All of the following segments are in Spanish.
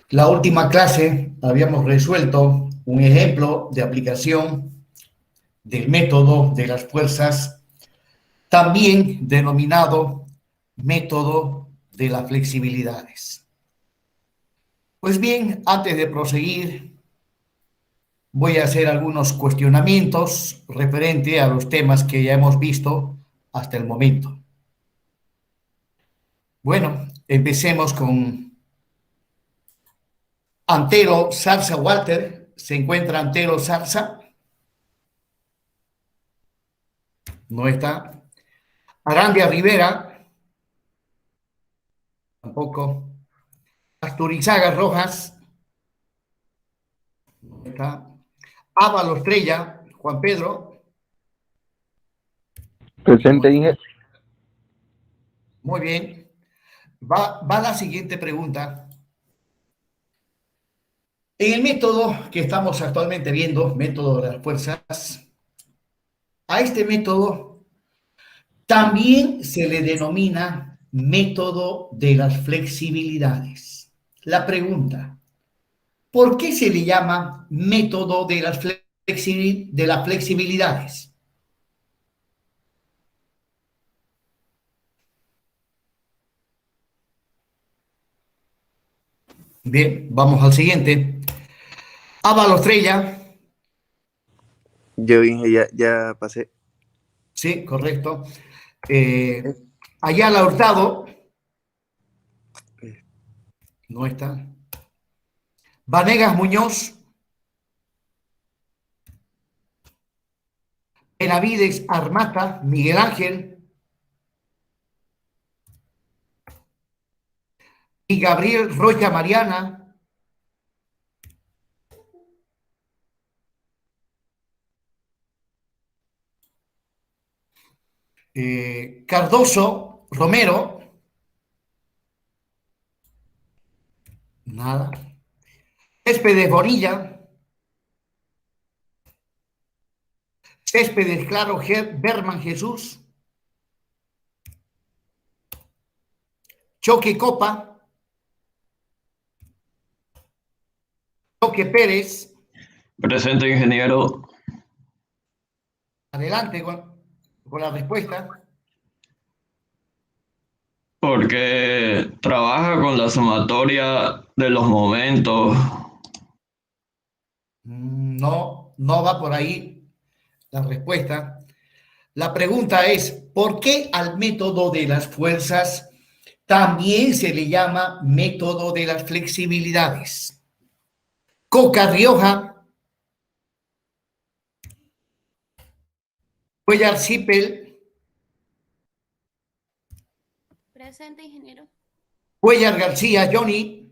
La última clase habíamos resuelto un ejemplo de aplicación del método de las fuerzas, también denominado método de las flexibilidades. Pues bien, antes de proseguir, voy a hacer algunos cuestionamientos referente a los temas que ya hemos visto hasta el momento. Bueno, empecemos con Antero Zarza Walter. ¿Se encuentra Antero Zarza? No está. Arandia Rivera, tampoco. Asturizaga Rojas, no está. Ávalo Estrella, Juan Pedro, no Presente, está. Inge. Muy bien. Va la siguiente pregunta. En el método que estamos actualmente viendo, método de las fuerzas, a este método también se le denomina método de las flexibilidades. La pregunta, ¿por qué se le llama método de las flexibilidades? Bien, vamos al siguiente. Ávalo Estrella, Yo, Inge, ya pasé. sí, correcto. Ayala Hurtado, no está. Vanegas Muñoz, Benavides Armata, Miguel Ángel y Gabriel Rocha Mariana. Cardoso Romero, nada. Céspedes Bonilla, Céspedes Claro Berman Jesús, Choque Copa, Choque Pérez. Presente, ingeniero. Adelante con la respuesta. Porque trabaja con la sumatoria de los momentos. No, no va por ahí la respuesta. La pregunta es, ¿por qué al método de las fuerzas también se le llama método de las flexibilidades? Coca Rioja, Cuellar Sipel, Presente, ingeniero. Cuellar García Johnny,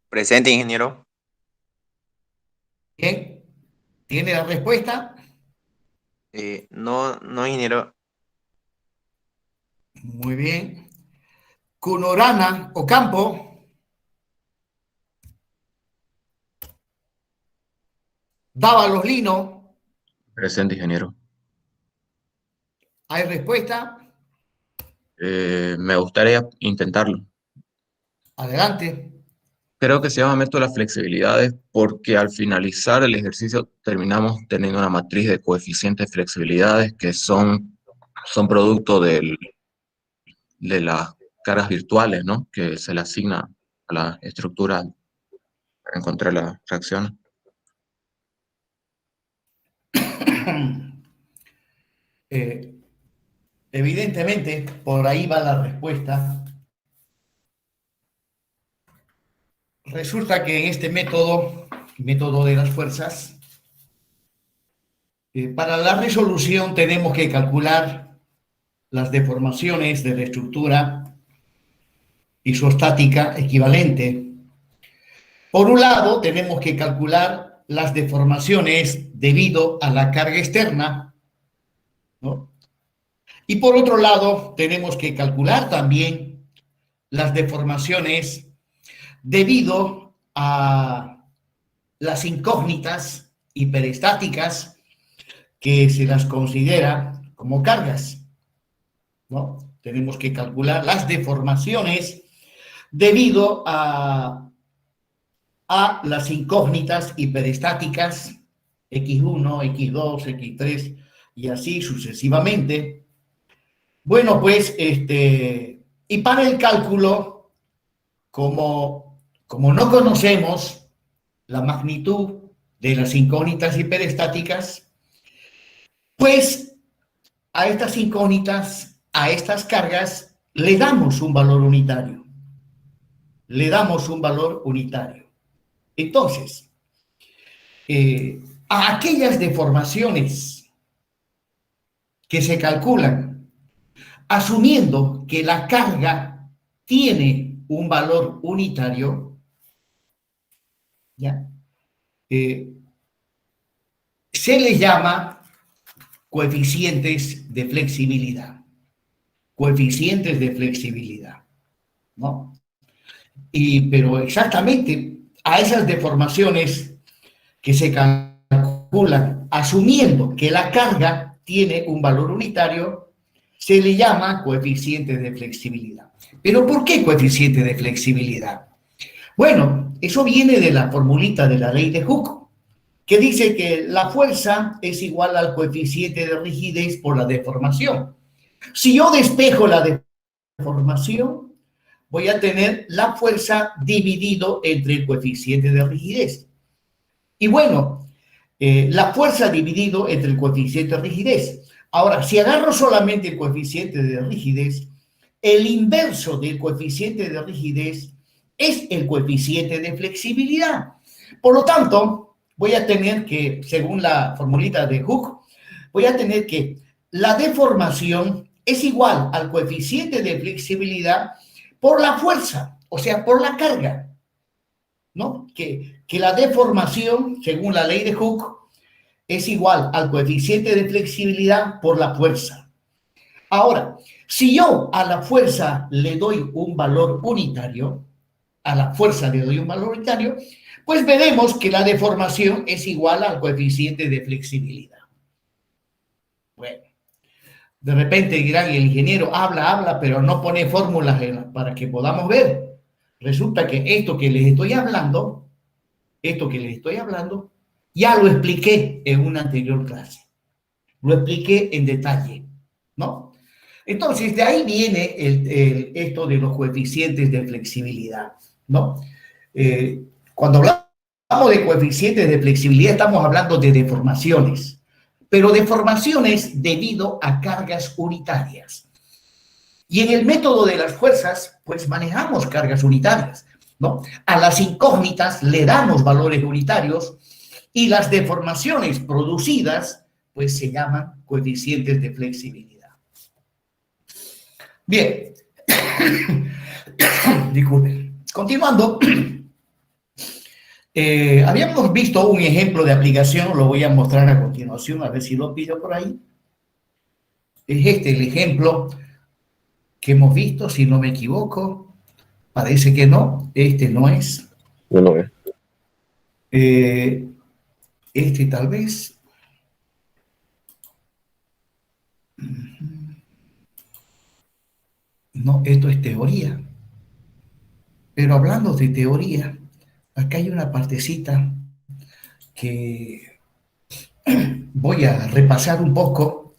Presente, ingeniero. bien, ¿tiene la respuesta? No, no, ingeniero. Muy bien. Cunorana Ocampo, Dávalos Lino, Presente, ingeniero. ¿hay respuesta? Me gustaría intentarlo. Adelante. Creo que se llama método de las flexibilidades porque al finalizar el ejercicio terminamos teniendo una matriz de coeficientes de flexibilidades que son producto de las cargas virtuales, ¿no? Que se le asigna a la estructura para encontrar la reacción. Evidentemente, por ahí va la respuesta. Resulta que en este método de las fuerzas, para la resolución tenemos que calcular las deformaciones de la estructura isostática equivalente. Por un lado, tenemos que calcular las deformaciones debido a la carga externa, ¿no? Y por otro lado, tenemos que calcular también las deformaciones debido a las incógnitas hiperestáticas que se las considera como cargas, ¿no? Tenemos que calcular las deformaciones debido a las incógnitas hiperestáticas X1, X2, X3 y así sucesivamente. Bueno, pues, y para el cálculo, como no conocemos la magnitud de las incógnitas hiperestáticas, pues a estas incógnitas, a estas cargas, le damos un valor unitario. Le damos un valor unitario. Entonces, a aquellas deformaciones que se calculan asumiendo que la carga tiene un valor unitario, ¿ya? Se les llama coeficientes de flexibilidad. Coeficientes de flexibilidad, ¿no? Pero exactamente a esas deformaciones que se calculan asumiendo que la carga tiene un valor unitario, se le llama coeficiente de flexibilidad. ¿Pero por qué coeficiente de flexibilidad? Bueno, eso viene de la formulita de la ley de Hooke, que dice que la fuerza es igual al coeficiente de rigidez por la deformación. Si yo despejo la deformación, voy a tener la fuerza dividido entre el coeficiente de rigidez. Y bueno, la fuerza dividido entre el coeficiente de rigidez. Ahora, si agarro solamente el coeficiente de rigidez, el inverso del coeficiente de rigidez es el coeficiente de flexibilidad. Por lo tanto, voy a tener que, según la formulita de Hooke, voy a tener que la deformación es igual al coeficiente de flexibilidad por la fuerza, o sea, por la carga, ¿no? Que la deformación, según la ley de Hooke, es igual al coeficiente de flexibilidad por la fuerza. Ahora, si yo a la fuerza le doy un valor unitario, pues veremos que la deformación es igual al coeficiente de flexibilidad. Bueno, de repente dirán, el ingeniero habla, pero no pone fórmulas para que podamos ver. Resulta que esto que les estoy hablando, ya lo expliqué en una anterior clase. Lo expliqué en detalle, ¿no? Entonces, de ahí viene esto de los coeficientes de flexibilidad, ¿no? Cuando hablamos de coeficientes de flexibilidad, estamos hablando de deformaciones, pero deformaciones debido a cargas unitarias. Y en el método de las fuerzas, pues manejamos cargas unitarias, ¿no? A las incógnitas le damos valores unitarios y las deformaciones producidas, pues se llaman coeficientes de flexibilidad. Bien, disculpen. Continuando, habíamos visto un ejemplo de aplicación, lo voy a mostrar a continuación, a ver si lo pillo por ahí. Es el ejemplo que hemos visto, si no me equivoco. Parece que no, no es. No es. Tal vez. No, esto es teoría. Pero hablando de teoría, acá hay una partecita que voy a repasar un poco.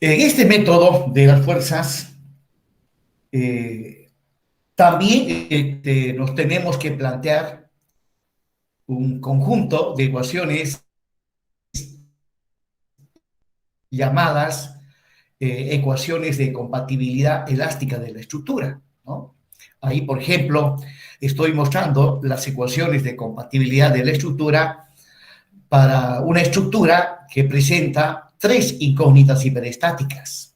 En este método de las fuerzas, también nos tenemos que plantear un conjunto de ecuaciones llamadas ecuaciones de compatibilidad elástica de la estructura, ¿no? Ahí, por ejemplo, estoy mostrando las ecuaciones de compatibilidad de la estructura para una estructura que presenta 3 incógnitas hiperestáticas,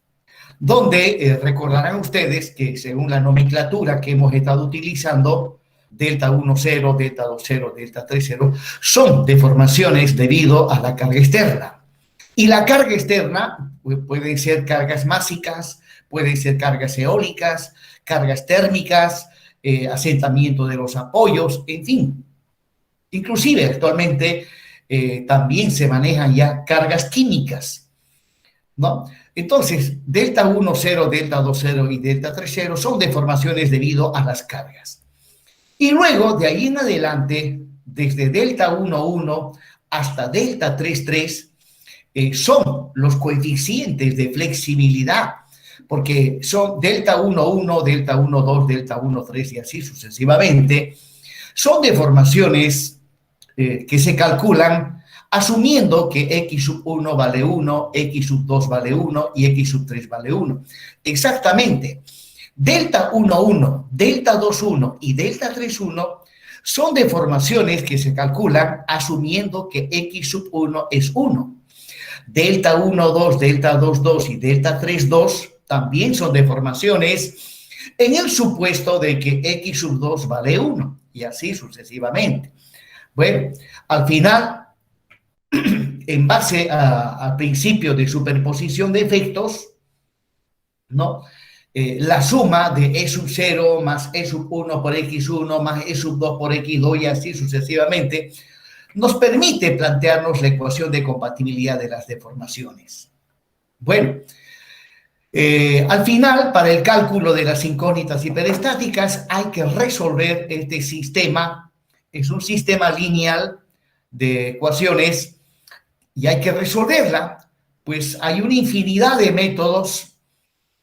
donde recordarán ustedes que según la nomenclatura que hemos estado utilizando, delta 1, 0, delta 2, 0, delta 3, 0, son deformaciones debido a la carga externa. Y la carga externa pueden ser cargas másicas, pueden ser cargas eólicas, cargas térmicas, asentamiento de los apoyos, en fin. Inclusive actualmente también se manejan ya cargas químicas. ¿no? Entonces, delta 1, 0, delta 2, 0 y delta 3, 0 son deformaciones debido a las cargas. Y luego, de ahí en adelante, desde delta 1, 1 hasta delta 3, 3, son los coeficientes de flexibilidad, porque son delta 1, 1, delta 1, 2, delta 1, 3 y así sucesivamente. Son deformaciones que se calculan asumiendo que x sub 1 vale 1, x sub 2 vale 1 y x sub 3 vale 1. Exactamente. Delta 1, 1, delta 2, 1 y delta 3, 1 son deformaciones que se calculan asumiendo que x sub 1 es 1. Delta 1, 2, delta 2, 2 y delta 3, 2 también son deformaciones en el supuesto de que x sub 2 vale 1 y así sucesivamente. Bueno, al final, en base al principio de superposición de efectos, ¿no? La suma de E sub 0 más E sub 1 por X1 más E sub 2 por X2 y así sucesivamente, nos permite plantearnos la ecuación de compatibilidad de las deformaciones. Bueno, al final, para el cálculo de las incógnitas hiperestáticas hay que resolver este sistema. Es un sistema lineal de ecuaciones y hay que resolverla, pues hay una infinidad de métodos,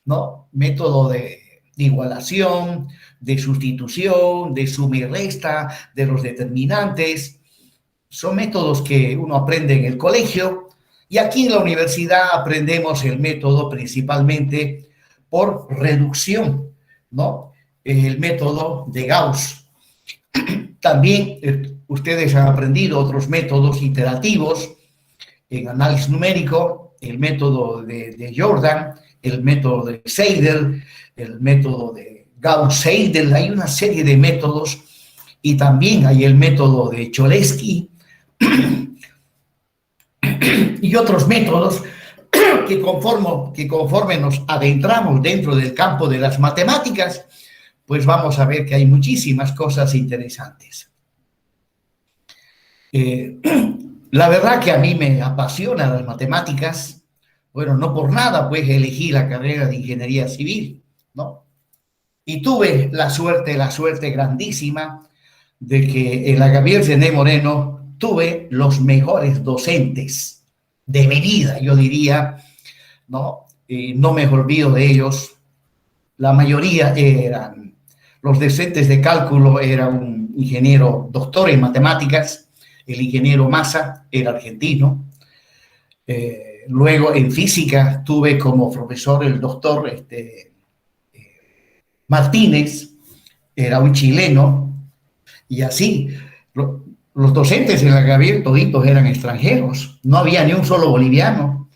¿no? Método de igualación, de sustitución, de suma y resta, de los determinantes. Son métodos que uno aprende en el colegio y aquí en la universidad aprendemos el método principalmente por reducción, ¿no? El método de Gauss. También ustedes han aprendido otros métodos iterativos en análisis numérico, el método de Jordan, el método de Seidel, el método de Gauss-Seidel. Hay una serie de métodos y también hay el método de Cholesky y otros métodos que conforme nos adentramos dentro del campo de las matemáticas, pues vamos a ver que hay muchísimas cosas interesantes. La verdad que a mí me apasionan las matemáticas. Bueno, no por nada, pues elegí la carrera de ingeniería civil, ¿no? Y tuve la suerte grandísima de que en la Gabriel Zené Moreno tuve los mejores docentes de mi vida, yo diría, ¿no? No me olvido de ellos. La mayoría eran, los docentes de cálculo era un ingeniero doctor en matemáticas, el ingeniero Massa era argentino. Luego en física tuve como profesor el doctor Martínez, era un chileno, y así. Los docentes en la Gabriel toditos eran extranjeros, no había ni un solo boliviano,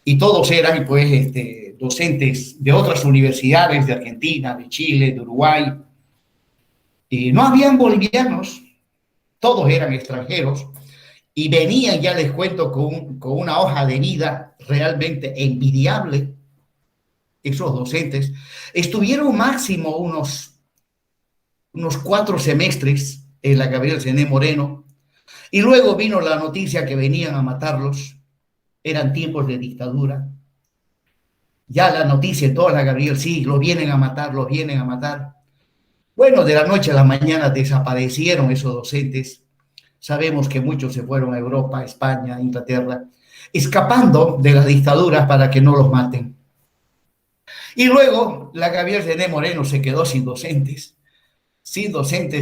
y todos eran pues docentes de otras universidades de Argentina, de Chile, de Uruguay, y no habían bolivianos, todos eran extranjeros, y venían, ya les cuento, con una hoja de vida realmente envidiable. Esos docentes estuvieron máximo unos 4 semestres en la Gabriel Zené Moreno, y luego vino la noticia que venían a matarlos. Eran tiempos de dictadura. Ya la noticia en toda la Gabriel, sí, los vienen a matar, los vienen a matar. Bueno, de la noche a la mañana desaparecieron esos docentes. Sabemos que muchos se fueron a Europa, a España, a Inglaterra, escapando de las dictaduras para que no los maten. Y luego la Gabriel Zené Moreno se quedó sin docentes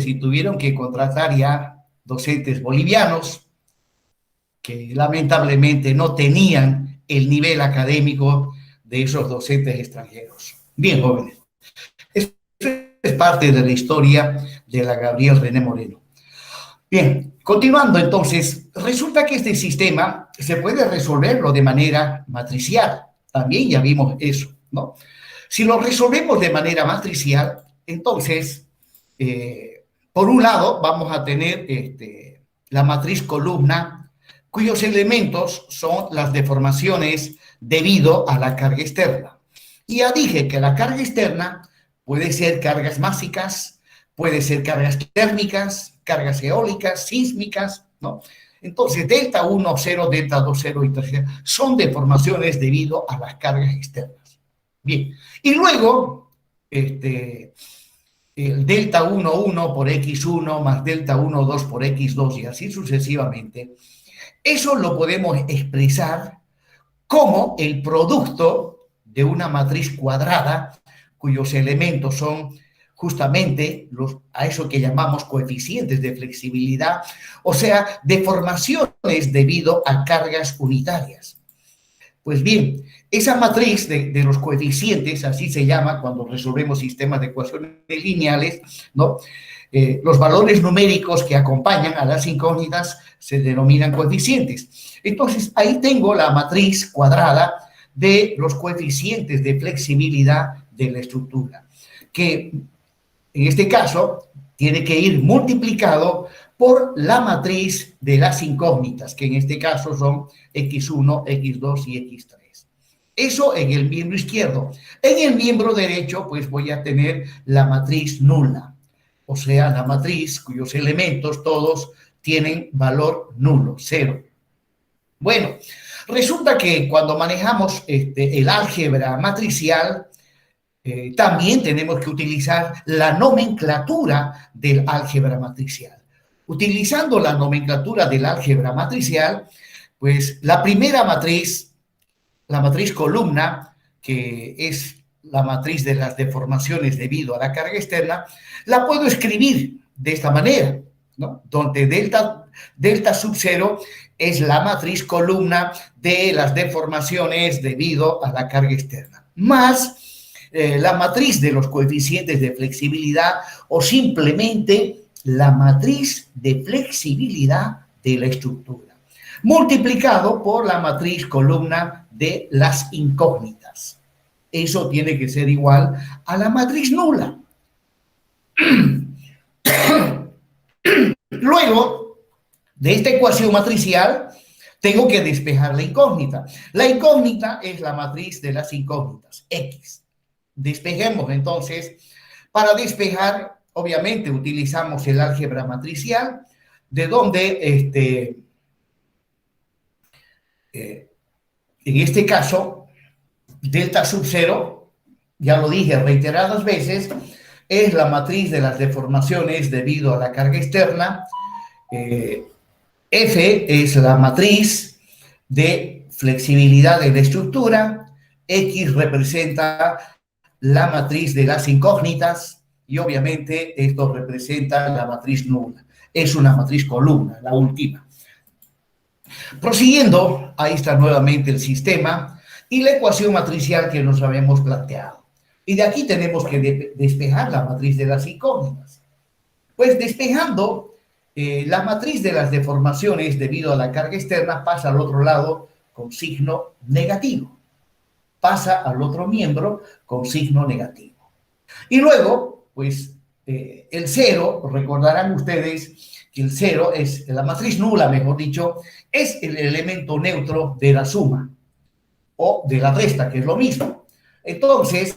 y tuvieron que contratar ya docentes bolivianos que lamentablemente no tenían el nivel académico de esos docentes extranjeros. Bien, jóvenes. Esto es parte de la historia de la Gabriel Zené Moreno. Bien, continuando entonces, resulta que este sistema se puede resolverlo de manera matricial. También ya vimos eso, ¿no? Si lo resolvemos de manera matricial, entonces, por un lado, vamos a tener la matriz columna, cuyos elementos son las deformaciones debido a la carga externa. Y ya dije que la carga externa puede ser cargas másicas, puede ser cargas térmicas, cargas eólicas, sísmicas, ¿no? Entonces, delta 1, 0, delta 2, 0 y 3 son deformaciones debido a las cargas externas. Bien, y luego, el delta 1, 1 por x1 más delta 1, 2 por x2 y así sucesivamente, eso lo podemos expresar como el producto de una matriz cuadrada cuyos elementos son justamente a eso que llamamos coeficientes de flexibilidad, o sea, deformaciones debido a cargas unitarias. Pues bien, esa matriz de los coeficientes, así se llama cuando resolvemos sistemas de ecuaciones lineales, ¿no? Los valores numéricos que acompañan a las incógnitas se denominan coeficientes. Entonces, ahí tengo la matriz cuadrada de los coeficientes de flexibilidad de la estructura, que en este caso tiene que ir multiplicado por la matriz de las incógnitas, que en este caso son x1, x2 y x3. Eso en el miembro izquierdo. En el miembro derecho, pues voy a tener la matriz nula, o sea, la matriz cuyos elementos todos tienen valor nulo, 0. Bueno, resulta que cuando manejamos el álgebra matricial, también tenemos que utilizar la nomenclatura del álgebra matricial. Utilizando la nomenclatura del álgebra matricial, pues la primera matriz, la matriz columna, que es la matriz de las deformaciones debido a la carga externa, la puedo escribir de esta manera, ¿no? Donde delta sub 0 es la matriz columna de las deformaciones debido a la carga externa, más la matriz de los coeficientes de flexibilidad o simplemente la matriz de flexibilidad de la estructura, multiplicado por la matriz columna de las incógnitas. Eso tiene que ser igual a la matriz nula. Luego de esta ecuación matricial, tengo que despejar la incógnita. La incógnita es la matriz de las incógnitas, X. Despejemos entonces. Para despejar, obviamente, utilizamos el álgebra matricial, de donde, en este caso, delta sub 0, ya lo dije reiteradas veces, es la matriz de las deformaciones debido a la carga externa. F es la matriz de flexibilidad de la estructura. X representa la matriz de las incógnitas y obviamente esto representa la matriz nula. Es una matriz columna, la última. Prosiguiendo, ahí está nuevamente el sistema y la ecuación matricial que nos habíamos planteado. Y de aquí tenemos que despejar la matriz de las incógnitas. Pues despejando la matriz de las deformaciones debido a la carga externa pasa al otro lado con signo negativo. Pasa al otro miembro con signo negativo. Y luego, pues, el 0, recordarán ustedes que el 0 es la matriz nula, mejor dicho, es el elemento neutro de la suma o de la resta, que es lo mismo. Entonces,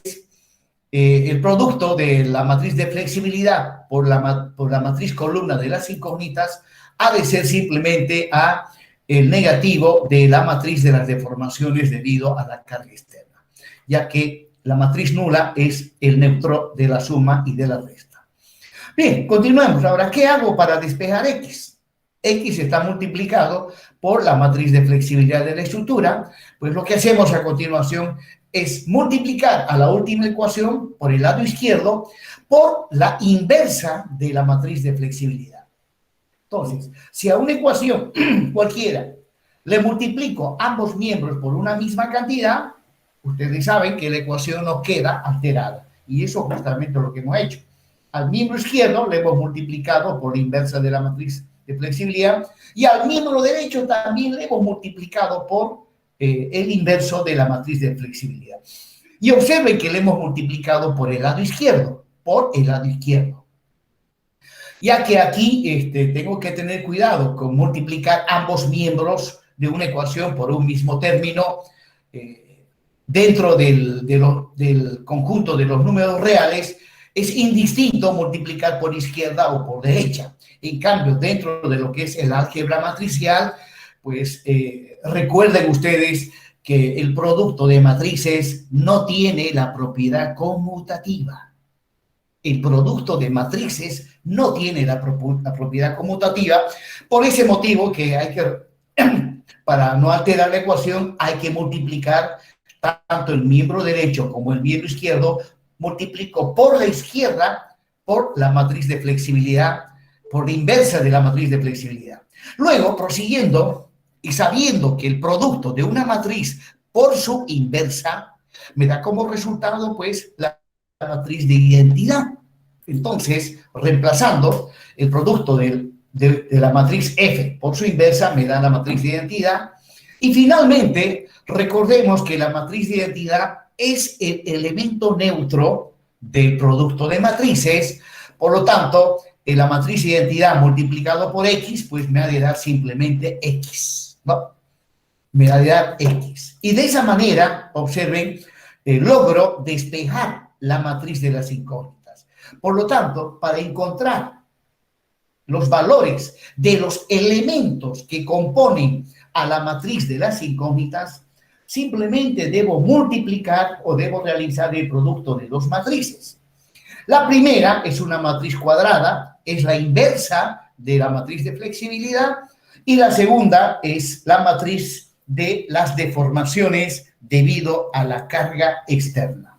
el producto de la matriz de flexibilidad por la matriz columna de las incógnitas ha de ser simplemente el negativo de la matriz de las deformaciones debido a la carga externa, ya que la matriz nula es el neutro de la suma y de la resta. Bien, continuemos. Ahora, ¿qué hago para despejar X? X está multiplicado por la matriz de flexibilidad de la estructura, pues lo que hacemos a continuación es multiplicar a la última ecuación por el lado izquierdo por la inversa de la matriz de flexibilidad. Entonces, si a una ecuación cualquiera le multiplico ambos miembros por una misma cantidad, ustedes saben que la ecuación no queda alterada. Y eso es justamente lo que hemos hecho. Al miembro izquierdo le hemos multiplicado por la inversa de la matriz de flexibilidad y al miembro derecho también le hemos multiplicado por el inverso de la matriz de flexibilidad. Y observen que le hemos multiplicado por el lado izquierdo, ya que aquí tengo que tener cuidado con multiplicar ambos miembros de una ecuación por un mismo término dentro del conjunto de los números reales. es indistinto multiplicar por izquierda o por derecha. En cambio, dentro de lo que es el álgebra matricial, pues recuerden ustedes que el producto de matrices no tiene la propiedad conmutativa. El producto de matrices no tiene la propiedad conmutativa. Por ese motivo que hay que, para no alterar la ecuación, hay que multiplicar tanto el miembro derecho como el miembro izquierdo. Multiplico por la izquierda por la matriz de flexibilidad, por la inversa de la matriz de flexibilidad. Luego, prosiguiendo y sabiendo que el producto de una matriz por su inversa me da como resultado, pues, la matriz de identidad. Entonces, reemplazando el producto de la matriz F por su inversa, me da la matriz de identidad. Y finalmente, recordemos que la matriz de identidad es el elemento neutro del producto de matrices. Por lo tanto, la matriz de identidad multiplicado por X, pues me ha de dar simplemente X, ¿no? Me ha de dar X. Y de esa manera, observen, logro despejar la matriz de las incógnitas. Por lo tanto, para encontrar los valores de los elementos que componen a la matriz de las incógnitas, simplemente debo multiplicar o debo realizar el producto de dos matrices. La primera es una matriz cuadrada, es la inversa de la matriz de flexibilidad, y la segunda es la matriz de las deformaciones debido a la carga externa.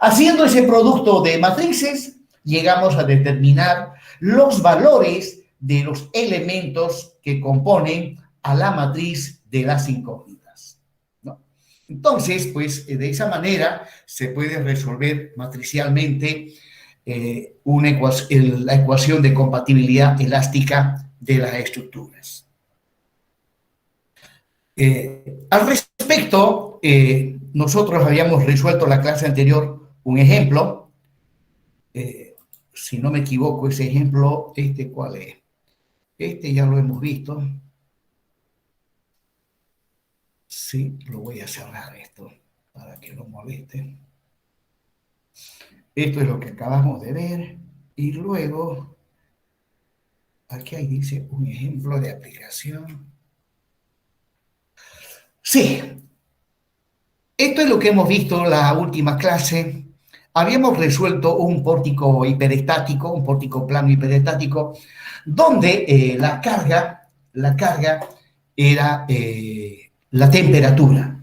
Haciendo ese producto de matrices, llegamos a determinar los valores de los elementos que componen a la matriz de las incógnitas, ¿no? Entonces, pues, de esa manera se puede resolver matricialmente la ecuación de compatibilidad elástica de las estructuras. Al respecto, nosotros habíamos resuelto la clase anterior un ejemplo. Si no me equivoco, ese ejemplo, ¿cuál es? Este ya lo hemos visto. Sí, lo voy a cerrar esto para que no moleste. Esto es lo que acabamos de ver. Y luego, aquí ahí dice un ejemplo de aplicación. Sí, esto es lo que hemos visto en la última clase. Habíamos resuelto un pórtico hiperestático, un pórtico plano hiperestático, donde la carga era la temperatura.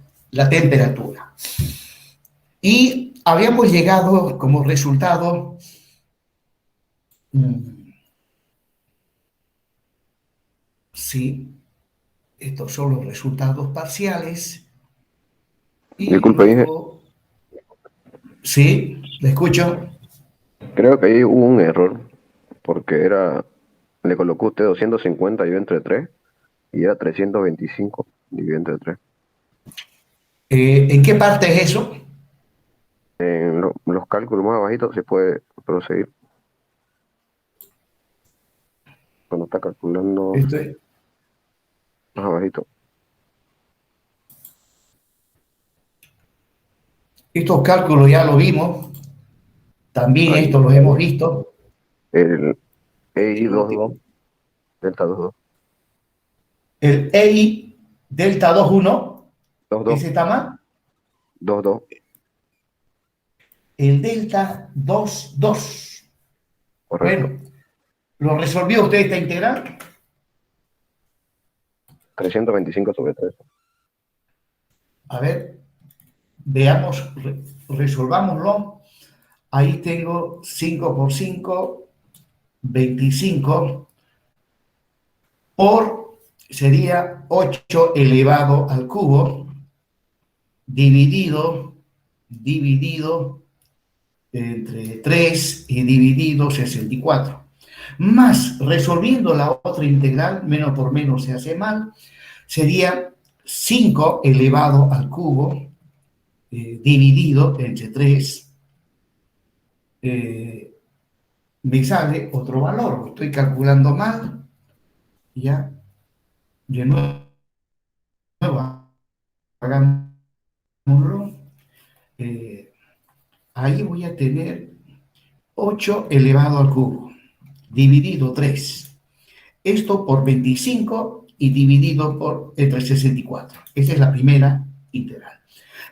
Y habíamos llegado como resultado, sí, estos son los resultados parciales. Y disculpe, luego, sí, le escucho. creo que ahí hubo un error, porque le colocó usted 250 dividido entre 3, y era 325 dividido entre 3. ¿En qué parte es eso? En los cálculos más abajitos se puede proseguir. Cuando está calculando más abajito. Estos cálculos ya lo vimos. También Ahí. esto los hemos visto. El EI 22, delta 22. El EI delta 21, 22, ese está mal. 22. El delta 22. Correcto. Bueno, ¿lo resolvió usted esta integral? 325 sobre 3. A ver, veamos, resolvámoslo. Ahí tengo 5 por 5, 25, sería 8 elevado al cubo, dividido entre 3 y dividido 64. Más, resolviendo la otra integral, menos por menos se hace mal, sería 5 elevado al cubo, dividido entre 3. Me sale otro valor, estoy calculando mal, ya, de nuevo, hagámoslo. Ahí voy a tener 8 elevado al cubo, dividido 3. Esto por 25 y dividido por entre 64. Esa es la primera integral.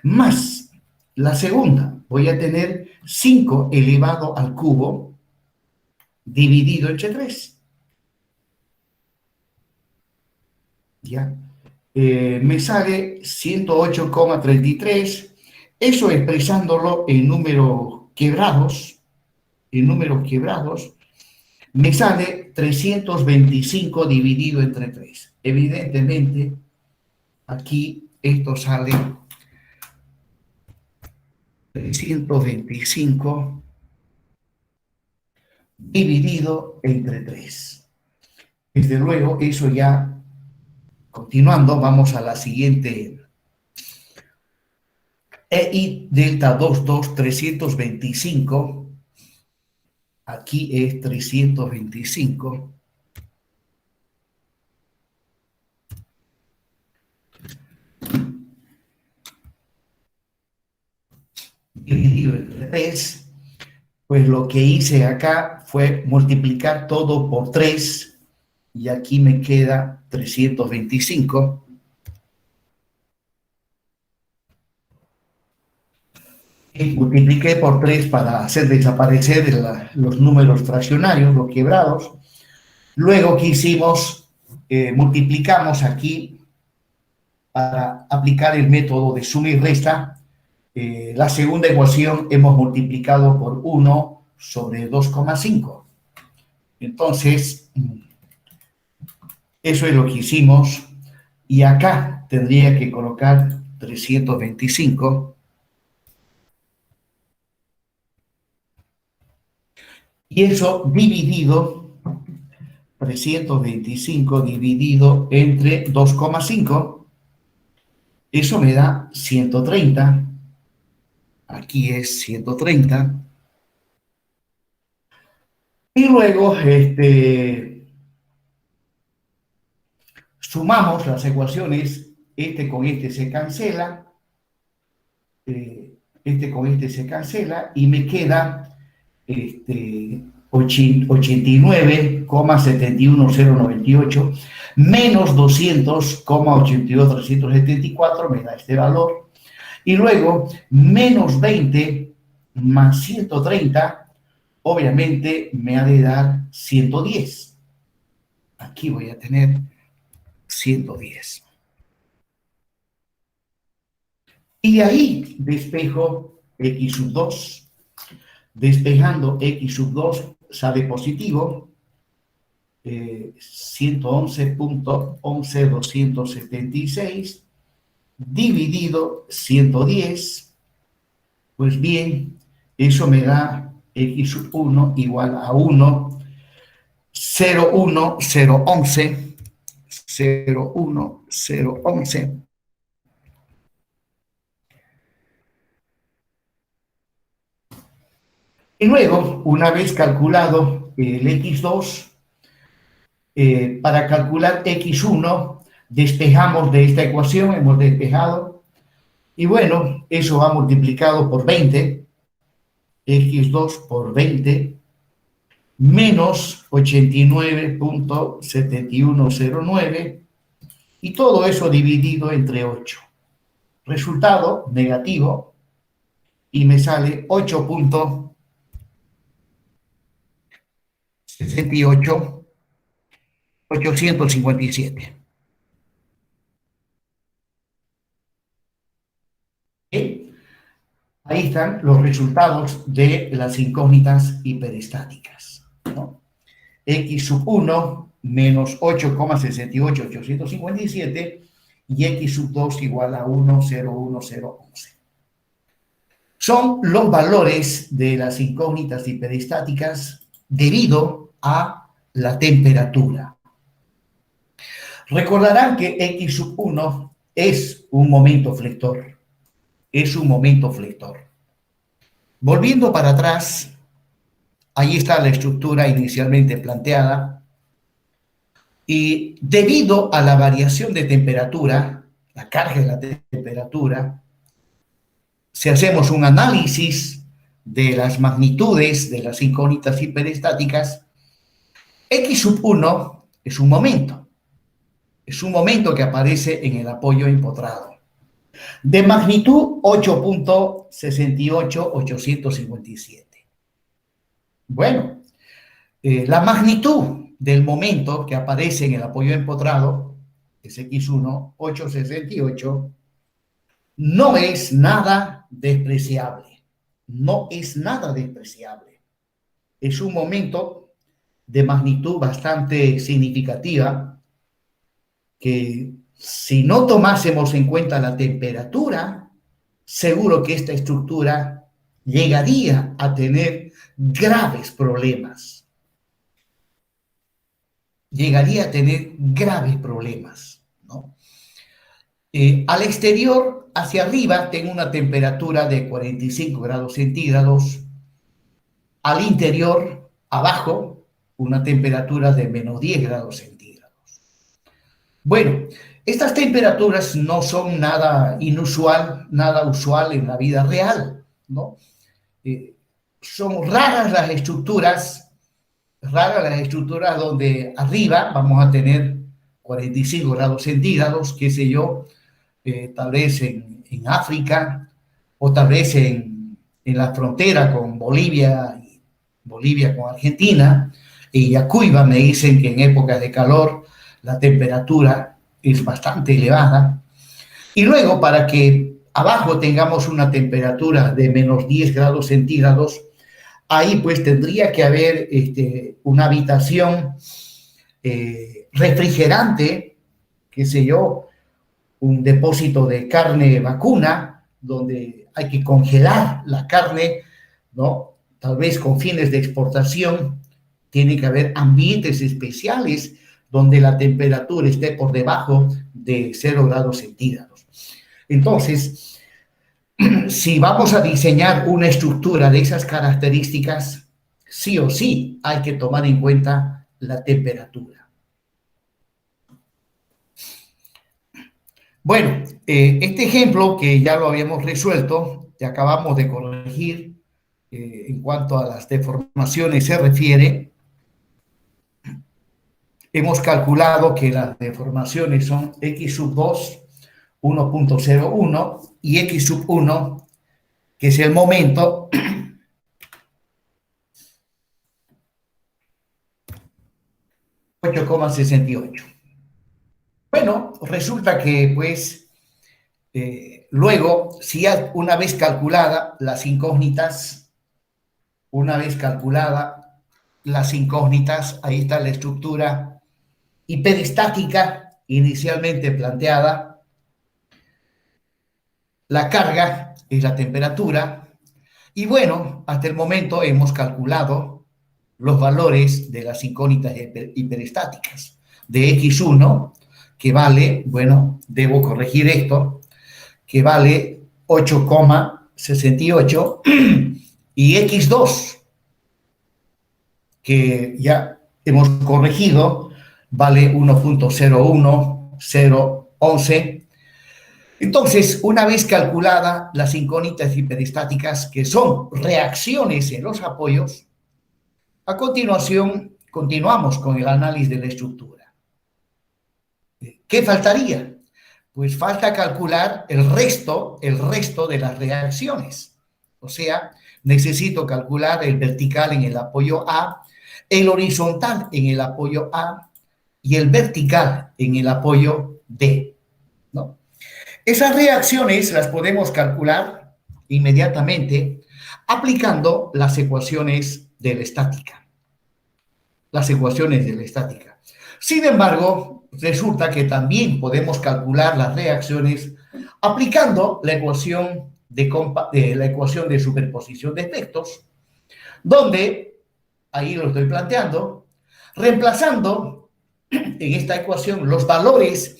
Más la segunda, voy a tener 5 elevado al cubo dividido entre 3. ¿Ya? Me sale 108,33. Eso expresándolo en números quebrados, me sale 325 dividido entre 3. Evidentemente, aquí esto sale 325 dividido entre 3. Desde luego, eso ya, continuando, vamos a la siguiente. EI delta 22, 325. Aquí es 325. Dividido entre 3. Pues lo que hice acá fue multiplicar todo por 3. Y aquí me queda 325. Y multipliqué por 3 para hacer desaparecer los números fraccionarios, los quebrados. Luego que hicimos, multiplicamos aquí para aplicar el método de suma y resta. La segunda ecuación hemos multiplicado por 1 sobre 2,5. Entonces, eso es lo que hicimos. Y acá tendría que colocar 325. Y eso dividido, 325 dividido entre 2,5, eso me da 130. Aquí es 130. Y luego sumamos las ecuaciones, este con este se cancela, este con este se cancela y me queda 89,71098 menos 200,82374 me da este valor. Y luego, menos 20 más 130, obviamente me ha de dar 110. Aquí voy a tener 110. Y de ahí despejo x sub 2. Despejando x sub 2 sale positivo. 111.11276 dividido 110, pues bien, eso me da x sub 1 igual a 1, 01011, 01011. Y luego, una vez calculado el x2, para calcular x1, despejamos de esta ecuación, hemos despejado, y bueno, eso va multiplicado por 20, x2 por 20, menos 89.7109, y todo eso dividido entre 8. Resultado negativo, y me sale 8.68.857. Ahí están los resultados de las incógnitas hiperestáticas, ¿no? X sub 1 menos 8,68857 y X sub 2 igual a 1,01011. Son los valores de las incógnitas hiperestáticas debido a la temperatura. Recordarán que X sub 1 es un momento flector. Es un momento flector. Volviendo para atrás, ahí está la estructura inicialmente planteada. Y debido a la variación de temperatura, la carga de la temperatura, si hacemos un análisis de las magnitudes de las incógnitas hiperestáticas, X sub 1 es un momento. Es un momento que aparece en el apoyo empotrado. De magnitud 8.68857. Bueno, la magnitud del momento que aparece en el apoyo empotrado, es X1, 868, no es nada despreciable. No es nada despreciable. Es un momento de magnitud bastante significativa que si no tomásemos en cuenta la temperatura, seguro que esta estructura llegaría a tener graves problemas. Llegaría a tener graves problemas, ¿no? Al exterior, hacia arriba, tengo una temperatura de 45 grados centígrados. Al interior, abajo, una temperatura de menos 10 grados centígrados. Bueno, estas temperaturas no son nada inusual, nada usual en la vida real, ¿no? Son raras las estructuras donde arriba vamos a tener 45 grados centígrados, qué sé yo, tal vez en África o tal vez en la frontera con Bolivia con Argentina, y Yacuiba me dicen que en épocas de calor la temperatura es bastante elevada. Y luego, para que abajo tengamos una temperatura de menos 10 grados centígrados, ahí pues tendría que haber una habitación refrigerante, qué sé yo, un depósito de carne vacuna, donde hay que congelar la carne, ¿no? Tal vez con fines de exportación. Tiene que haber ambientes especiales donde la temperatura esté por debajo de 0 grados centígrados. Entonces, si vamos a diseñar una estructura de esas características, sí o sí hay que tomar en cuenta la temperatura. Bueno, este ejemplo que ya lo habíamos resuelto, que acabamos de corregir en cuanto a las deformaciones se refiere, hemos calculado que las deformaciones son X sub 2, 1.01, y X sub 1, que es el momento, 8,68. Bueno, resulta que, pues, luego, si una vez calculada las incógnitas, ahí está la estructura hiperestática inicialmente planteada, la carga es la temperatura, y bueno, hasta el momento hemos calculado los valores de las incógnitas hiperestáticas, de X1, que vale, bueno, debo corregir esto, que vale 8,68, y X2, que ya hemos corregido, vale 1.01011. Entonces, una vez calculada las incógnitas hiperestáticas, que son reacciones en los apoyos, a continuación continuamos con el análisis de la estructura. ¿Qué faltaría? Pues falta calcular el resto de las reacciones. O sea, necesito calcular el vertical en el apoyo A, el horizontal en el apoyo A y el vertical en el apoyo B, ¿no? Esas reacciones las podemos calcular inmediatamente aplicando las ecuaciones de la estática. Sin embargo, resulta que también podemos calcular las reacciones aplicando la ecuación de superposición de efectos, donde, ahí lo estoy planteando, reemplazando en esta ecuación los valores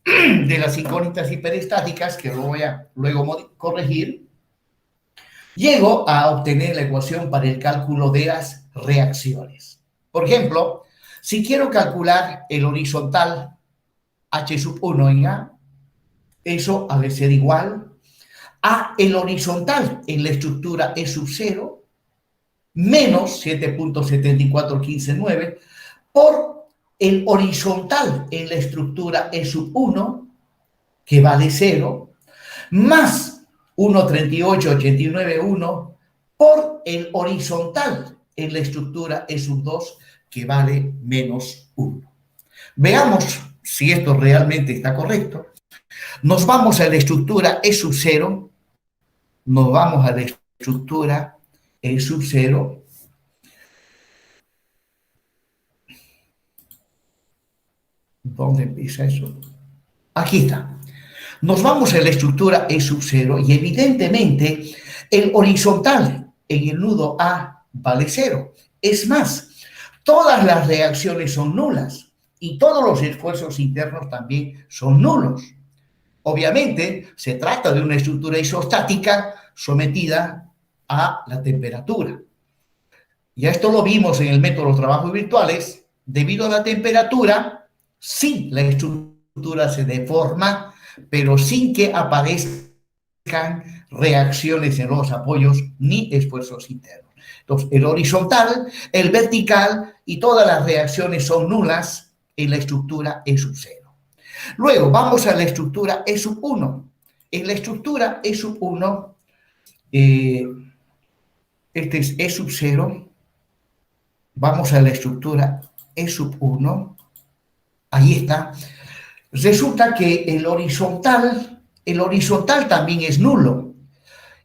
de las incógnitas hiperestáticas, que lo voy a luego corregir, llego a obtener la ecuación para el cálculo de las reacciones. Por ejemplo, si quiero calcular el horizontal H sub 1 en A, eso ha de ser igual a el horizontal en la estructura E sub 0 menos 7.74159 por el horizontal en la estructura E sub 1, que vale 0, más 1.38891 por el horizontal en la estructura E sub 2, que vale menos 1. Veamos si esto realmente está correcto. Nos vamos a la estructura E sub 0, nos vamos a la estructura E sub 0, ¿dónde empieza eso? Aquí está. Nos vamos a la estructura E sub 0 y evidentemente el horizontal en el nudo A vale 0. Es más, todas las reacciones son nulas y todos los esfuerzos internos también son nulos. Obviamente, se trata de una estructura isostática sometida a la temperatura. Ya esto lo vimos en el método de los trabajos virtuales. Debido a la temperatura, sí, la estructura se deforma, pero sin que aparezcan reacciones en los apoyos ni esfuerzos internos. Entonces, el horizontal, el vertical y todas las reacciones son nulas en la estructura E sub 0. Luego, vamos a la estructura E sub 1. En la estructura E sub 1, este es E sub 0. Vamos a la estructura E sub 1. Ahí está. Resulta que el horizontal también es nulo,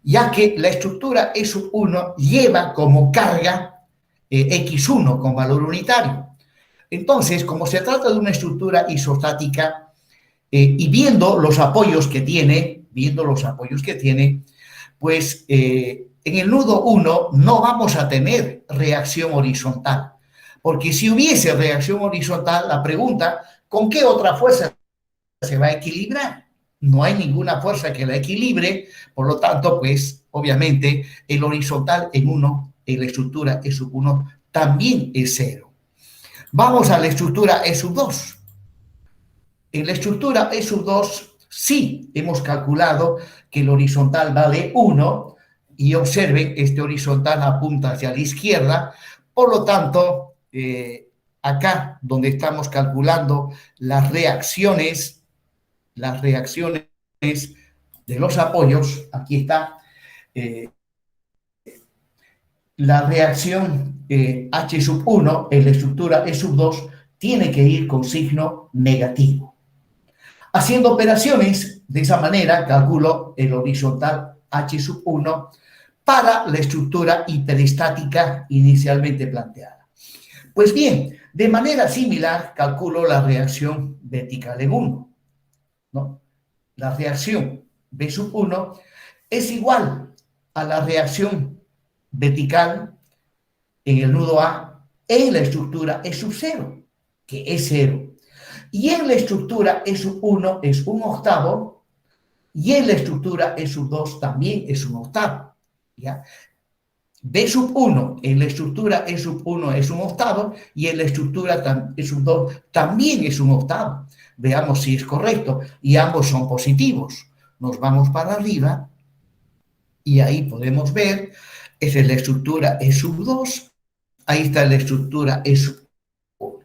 ya que la estructura E sub 1 lleva como carga X1 con valor unitario. Entonces, como se trata de una estructura isostática y viendo los apoyos que tiene, pues en el nudo 1 no vamos a tener reacción horizontal, porque si hubiese reacción horizontal, la pregunta, ¿con qué otra fuerza se va a equilibrar? No hay ninguna fuerza que la equilibre, por lo tanto, pues obviamente el horizontal en la estructura E sub 1 también es 0. Vamos a la estructura E sub 2. En la estructura E sub 2 sí hemos calculado que el horizontal vale 1 y observen, este horizontal apunta hacia la izquierda, por lo tanto, acá donde estamos calculando las reacciones de los apoyos, aquí está, la reacción H sub 1 en la estructura E sub 2 tiene que ir con signo negativo. Haciendo operaciones, de esa manera calculo el horizontal H sub 1 para la estructura hiperestática inicialmente planteada. Pues bien, de manera similar calculo la reacción vertical en 1, ¿no? La reacción B sub 1 es igual a la reacción vertical en el nudo A en la estructura E sub 0, que es 0. Y en la estructura E sub 1 es 1/8, y en la estructura E sub 2 también es 1/8, ¿ya? B sub 1 en la estructura E sub 1 es 1/8 y en la estructura E sub 2 también es 1/8. Veamos si es correcto y ambos son positivos. Nos vamos para arriba y ahí podemos ver, esa es la estructura E sub 2, ahí está la estructura E sub 1.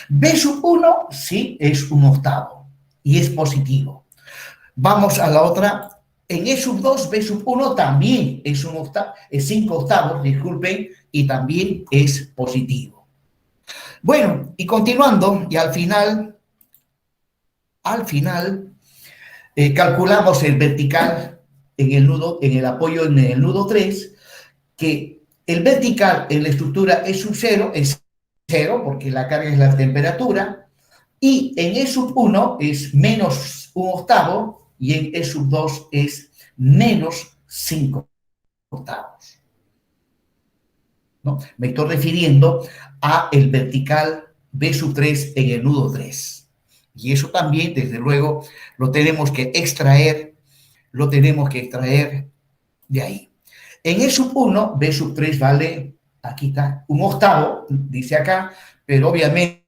B sub 1 sí es 1/8 y es positivo. Vamos a la otra. En E sub 2, B sub 1 también es 5/8, disculpen, y también es positivo. Bueno, y continuando, y al final, calculamos el vertical en el apoyo en el nudo 3, que el vertical en la estructura E sub 0 es 0, porque la carga es la temperatura, y en E sub 1 es menos 1/8, y en E sub 2 es menos 5/8. ¿No? Me estoy refiriendo a el vertical B sub 3 en el nudo 3. Y eso también, desde luego, lo tenemos que extraer de ahí. En E sub 1, B sub 3 vale, aquí está, 1/8, dice acá, pero obviamente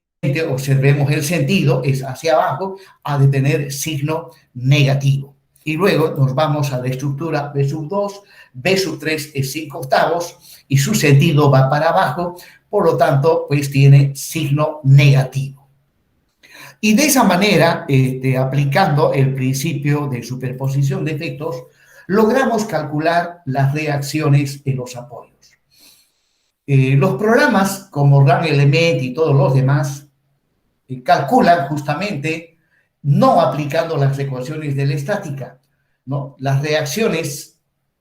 observemos el sentido, es hacia abajo, ha de tener signo negativo. y luego nos vamos a la estructura B sub 2, B sub 3 es 5/8 y su sentido va para abajo, por lo tanto, pues tiene signo negativo. Y de esa manera, aplicando el principio de superposición de efectos, logramos calcular las reacciones en los apoyos. Los programas como RunElement y todos los demás calculan justamente no aplicando las ecuaciones de la estática, ¿no? Las reacciones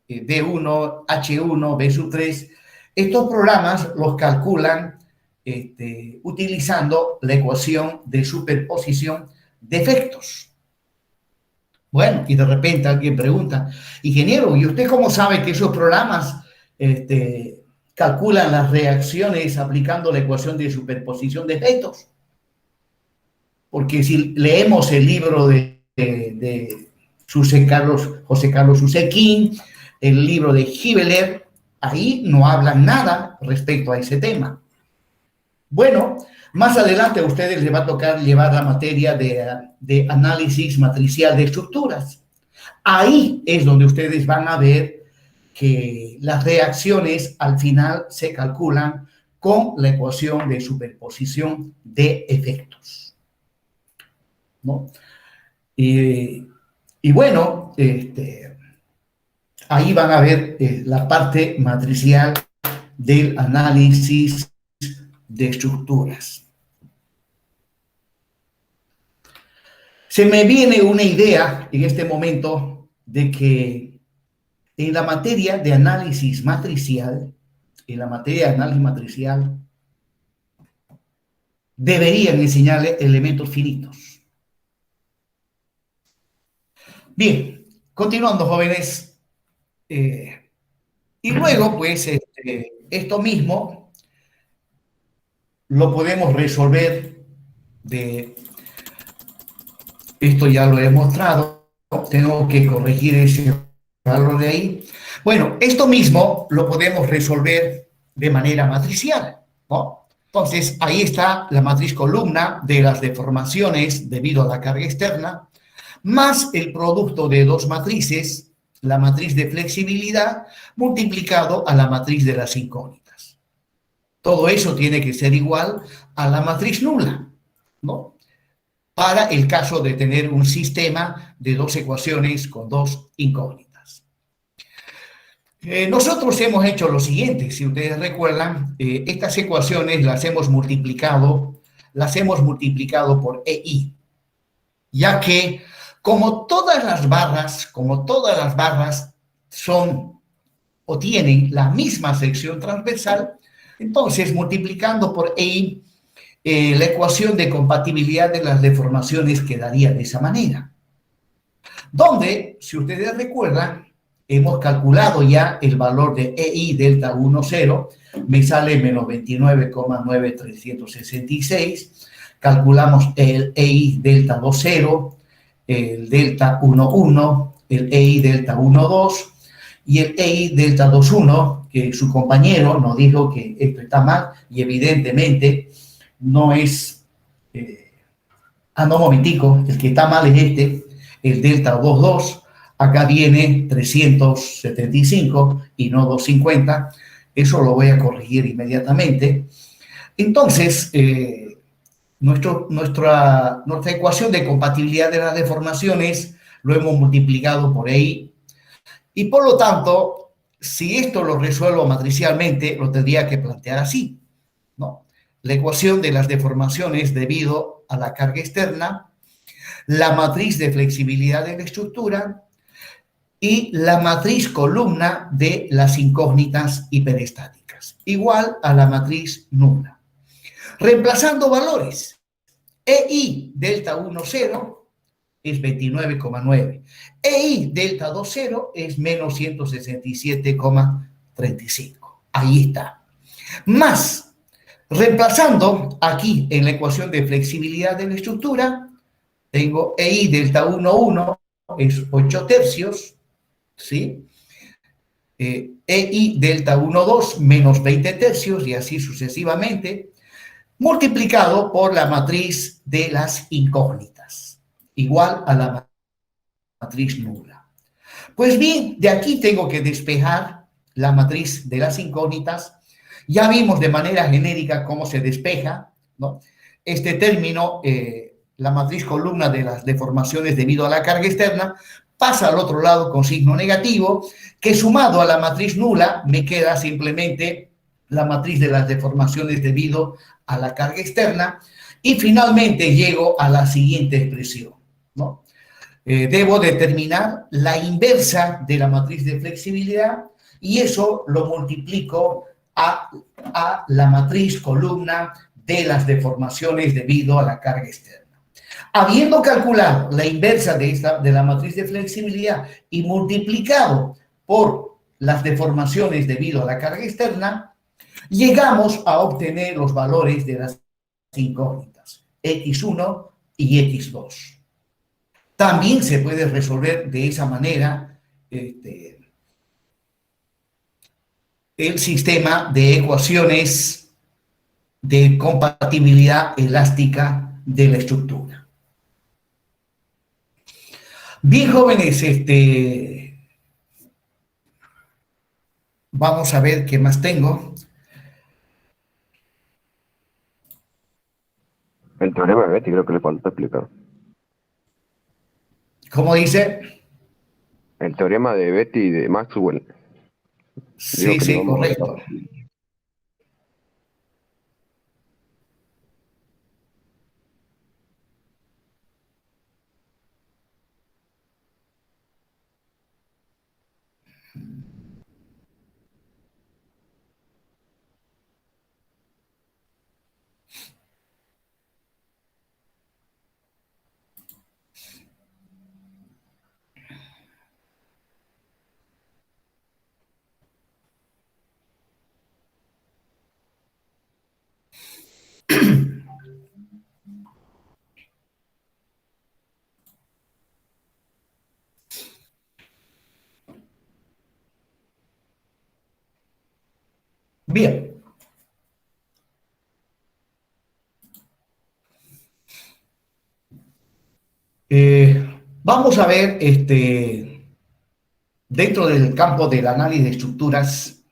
D1, H1, B sub 3, estos programas los calculan utilizando la ecuación de superposición de efectos. Bueno, y de repente alguien pregunta, ingeniero, ¿y usted cómo sabe que esos programas calculan las reacciones aplicando la ecuación de superposición de efectos? Porque si leemos el libro de José Carlos Usequín, el libro de Hibeler, ahí no hablan nada respecto a ese tema. Bueno, más adelante a ustedes les va a tocar llevar la materia de análisis matricial de estructuras. Ahí es donde ustedes van a ver que las reacciones al final se calculan con la ecuación de superposición de efectos, ¿no? Y bueno, ahí van a ver la parte matricial del análisis de estructuras. Se me viene una idea en este momento de que en la materia de análisis matricial, deberían enseñarle elementos finitos. Bien, continuando, jóvenes. Y luego, pues, esto mismo lo podemos resolver esto ya lo he mostrado, tengo que corregir ese valor de ahí. Bueno, esto mismo lo podemos resolver de manera matricial, ¿no? Entonces, ahí está la matriz columna de las deformaciones debido a la carga externa, más el producto de dos matrices, la matriz de flexibilidad, multiplicado a la matriz de las incógnitas. Todo eso tiene que ser igual a la matriz nula, ¿no? Para el caso de tener un sistema de dos ecuaciones con dos incógnitas. Nosotros hemos hecho lo siguiente, si ustedes recuerdan, estas ecuaciones las hemos multiplicado por EI, ya que como todas las barras son o tienen la misma sección transversal, entonces multiplicando por EI, la ecuación de compatibilidad de las deformaciones quedaría de esa manera. Donde, si ustedes recuerdan, hemos calculado ya el valor de EI delta 1, 0, me sale menos 29,9366. Calculamos el EI delta 2, 0, el delta 1, 1, el EI delta 1, 2 y el EI delta 2, 1, que su compañero nos dijo que esto está mal y evidentemente no es... no, un momentico, el que está mal es el delta 2, 2, acá viene 375 y no 250, eso lo voy a corregir inmediatamente. Entonces, nuestra ecuación de compatibilidad de las deformaciones lo hemos multiplicado por EI, y por lo tanto, si esto lo resuelvo matricialmente, lo tendría que plantear así, ¿no? La ecuación de las deformaciones debido a la carga externa, la matriz de flexibilidad de la estructura y la matriz columna de las incógnitas hiperestáticas, igual a la matriz nula. Reemplazando valores, EI delta 1, 0 es 29,9, EI delta 2, 0 es menos 167,35. Ahí está. Más, reemplazando aquí en la ecuación de flexibilidad de la estructura, tengo EI delta 1, 1 es 8 tercios, ¿sí? EI delta 1, 2 menos 20 tercios y así sucesivamente, multiplicado por la matriz de las incógnitas, igual a la matriz nula. Pues bien, de aquí tengo que despejar la matriz de las incógnitas. Ya vimos de manera genérica cómo se despeja, ¿no? Este término, la matriz columna de las deformaciones debido a la carga externa, pasa al otro lado con signo negativo, que sumado a la matriz nula me queda simplemente la matriz de las deformaciones debido a la carga externa, y finalmente llego a la siguiente expresión, ¿no? Debo determinar la inversa de la matriz de flexibilidad y eso lo multiplico a la matriz columna de las deformaciones debido a la carga externa. Habiendo calculado la inversa de la matriz de flexibilidad y multiplicado por las deformaciones debido a la carga externa, llegamos a obtener los valores de las incógnitas, x1 y x2. También se puede resolver de esa manera el sistema de ecuaciones de compatibilidad elástica de la estructura. Bien, jóvenes, vamos a ver qué más tengo. El teorema de Betti creo que le falta explicar. ¿Cómo dice? El teorema de Betti y de Maxwell. Digo Sí, que le sí, vamos a correcto. ver. Bien. Vamos a ver dentro del campo del análisis de estructuras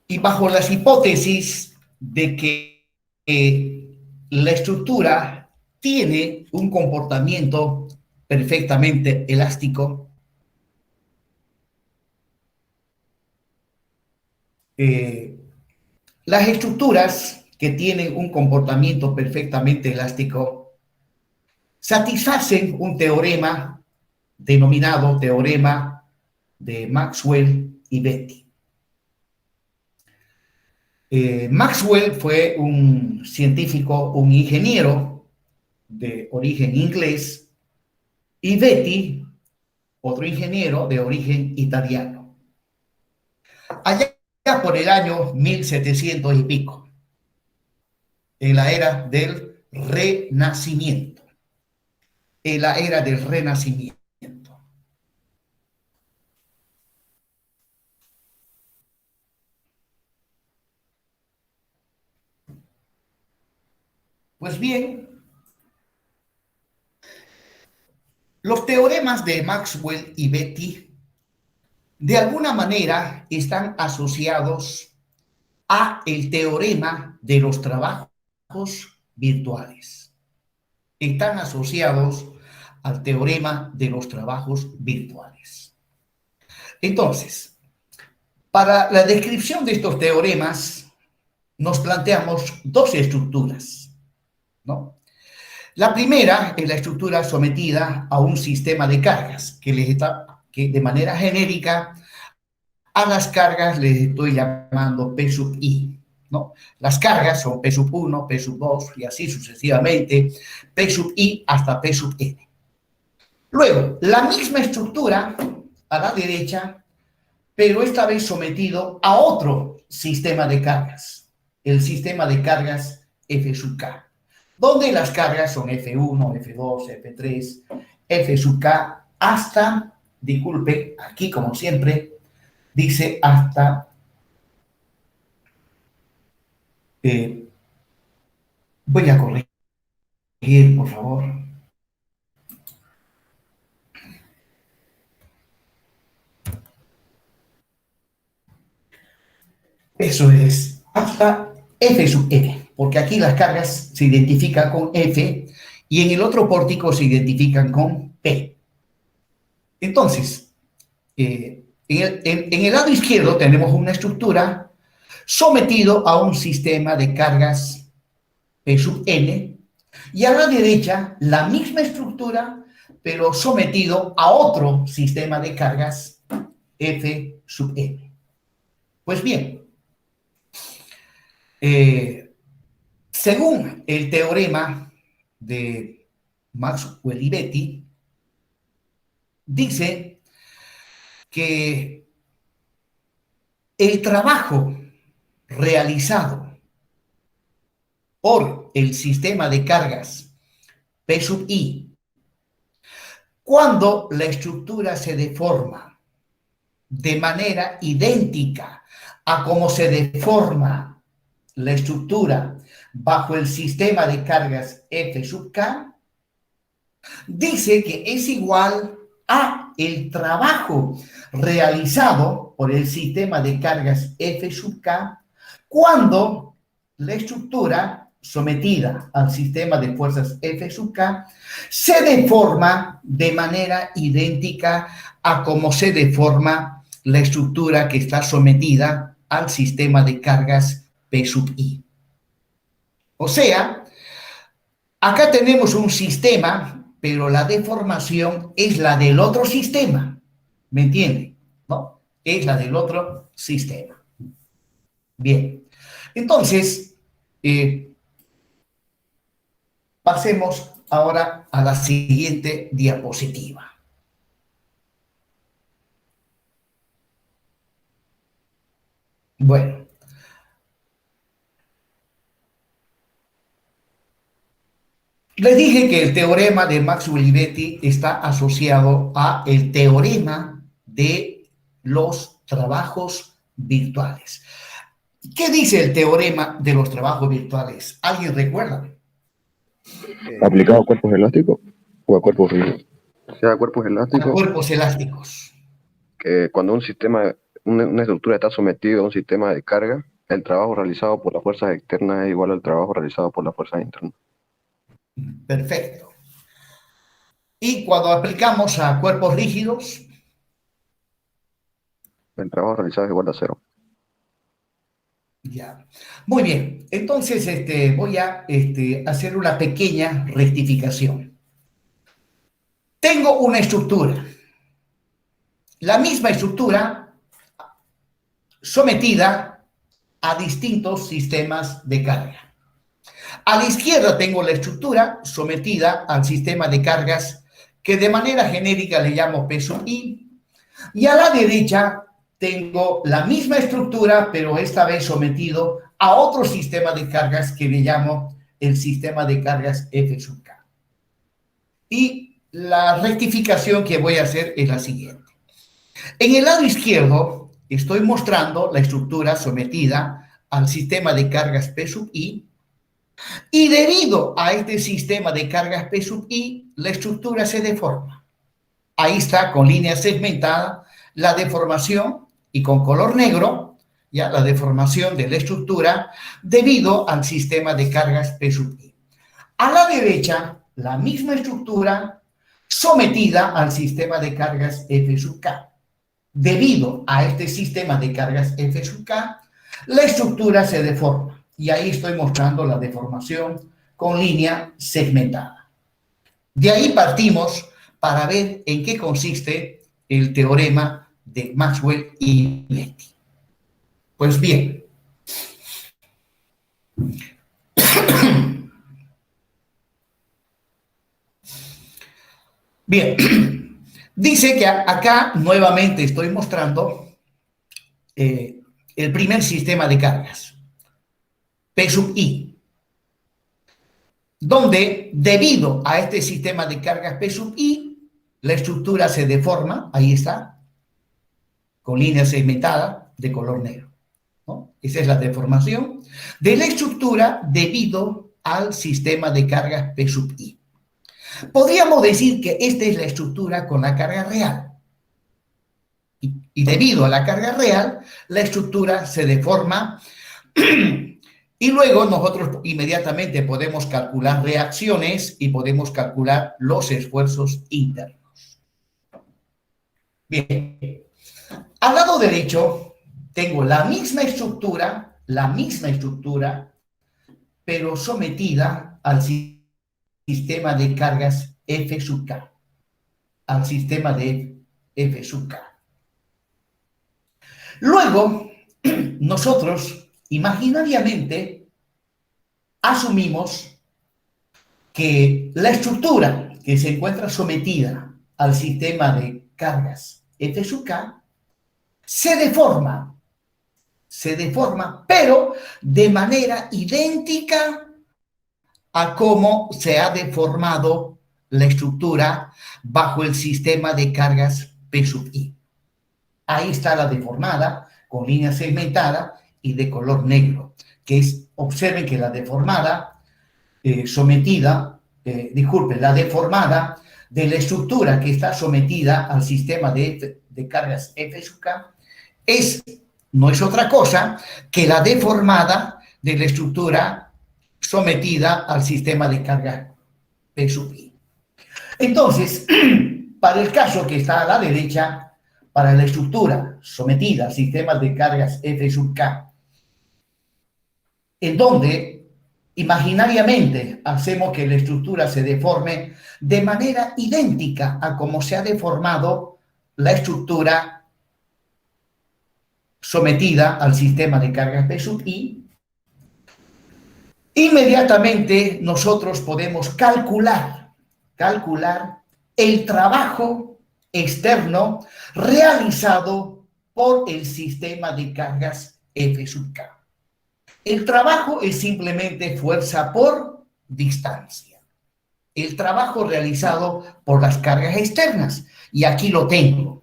y bajo las hipótesis de que la estructura tiene un comportamiento perfectamente elástico, las estructuras que tienen un comportamiento perfectamente elástico satisfacen un teorema denominado teorema de Maxwell y Betti. Maxwell fue un científico, un ingeniero de origen inglés, y Betti, otro ingeniero de origen italiano. Allá por el año 1700 y pico, en la era del Renacimiento. En la era del Renacimiento. Pues bien, los teoremas de Maxwell y Betti de alguna manera están asociados a el teorema de los trabajos virtuales. Están asociados al teorema de los trabajos virtuales. Entonces, para la descripción de estos teoremas, nos planteamos dos estructuras, ¿no? La primera es la estructura sometida a un sistema de cargas, que de manera genérica a las cargas les estoy llamando P sub I, ¿no? Las cargas son P sub 1, P sub 2 y así sucesivamente, P sub I hasta P sub N. Luego, la misma estructura a la derecha, pero esta vez sometido a otro sistema de cargas, el sistema de cargas F sub K, donde las cargas son F1, F2, F3, F sub K hasta, disculpe, aquí como siempre, dice hasta, voy a corregir, por favor. Eso es, hasta F sub n, porque aquí las cargas se identifican con F y en el otro pórtico se identifican con P. Entonces, en el lado izquierdo tenemos una estructura sometido a un sistema de cargas P sub n, y a la derecha la misma estructura, pero sometido a otro sistema de cargas F sub n. Pues bien, según el teorema de Maxwell y Betti, dice que el trabajo realizado por el sistema de cargas P sub i, cuando la estructura se deforma de manera idéntica a como se deforma la estructura bajo el sistema de cargas F sub k, dice que es igual a el trabajo realizado por el sistema de cargas F sub k cuando la estructura sometida al sistema de fuerzas F sub k se deforma de manera idéntica a como se deforma la estructura que está sometida al sistema de cargas P sub i. O sea, acá tenemos un sistema, pero la deformación es la del otro sistema. ¿Me entienden? ¿No? Es la del otro sistema. Bien. Entonces, pasemos ahora a la siguiente diapositiva. Bueno. Les dije que el teorema de Maxwell y Betti está asociado a el teorema de los trabajos virtuales. ¿Qué dice el teorema de los trabajos virtuales? ¿Alguien recuerda? ¿Aplicado a cuerpos elásticos o a cuerpos rígidos? O sea, a cuerpos elásticos. A cuerpos elásticos. Que cuando un sistema, una estructura está sometida a un sistema de carga, el trabajo realizado por las fuerzas externas es igual al trabajo realizado por las fuerzas internas. Perfecto. Y cuando aplicamos a cuerpos rígidos, el trabajo realizado es igual a 0. Ya. Muy bien. Entonces, voy a hacer una pequeña rectificación. Tengo una estructura. La misma estructura sometida a distintos sistemas de carga. A la izquierda tengo la estructura sometida al sistema de cargas que de manera genérica le llamo P sub i, y a la derecha tengo la misma estructura, pero esta vez sometido a otro sistema de cargas que le llamo el sistema de cargas F sub k. Y la rectificación que voy a hacer es la siguiente. En el lado izquierdo estoy mostrando la estructura sometida al sistema de cargas P sub i, y debido a este sistema de cargas P sub i, la estructura se deforma. Ahí está con línea segmentada la deformación y con color negro, ya la deformación de la estructura debido al sistema de cargas P sub i. A la derecha, la misma estructura sometida al sistema de cargas F sub k. Debido a este sistema de cargas F sub k, la estructura se deforma. Y ahí estoy mostrando la deformación con línea segmentada. De ahí partimos para ver en qué consiste el teorema de Maxwell y Betti. Pues bien, dice que acá nuevamente estoy mostrando el primer sistema de cargas, P sub i, donde debido a este sistema de cargas P sub i, la estructura se deforma, ahí está, con línea segmentada de color negro, ¿no? Esa es la deformación de la estructura debido al sistema de cargas P sub i. Podríamos decir que esta es la estructura con la carga real. Y debido a la carga real, la estructura se deforma y luego nosotros inmediatamente podemos calcular reacciones y podemos calcular los esfuerzos internos. Bien, al lado derecho tengo la misma estructura, pero sometida al sistema de cargas F sub K, al sistema de F sub K. Luego, nosotros imaginariamente asumimos que la estructura que se encuentra sometida al sistema de cargas F sub K se deforma, pero de manera idéntica a cómo se ha deformado la estructura bajo el sistema de cargas P sub I. Ahí está la deformada, con línea segmentada y de color negro, que es, observen que la deformada la deformada de la estructura que está sometida al sistema de cargas F sub K no es otra cosa que la deformada de la estructura sometida al sistema de carga P sub I. Entonces, para el caso que está a la derecha, para la estructura sometida al sistema de cargas F sub K, en donde imaginariamente hacemos que la estructura se deforme de manera idéntica a como se ha deformado la estructura sometida al sistema de cargas P sub I, inmediatamente nosotros podemos calcular el trabajo externo realizado por el sistema de cargas F sub K. El trabajo es simplemente fuerza por distancia. El trabajo realizado por las cargas externas. Y aquí lo tengo.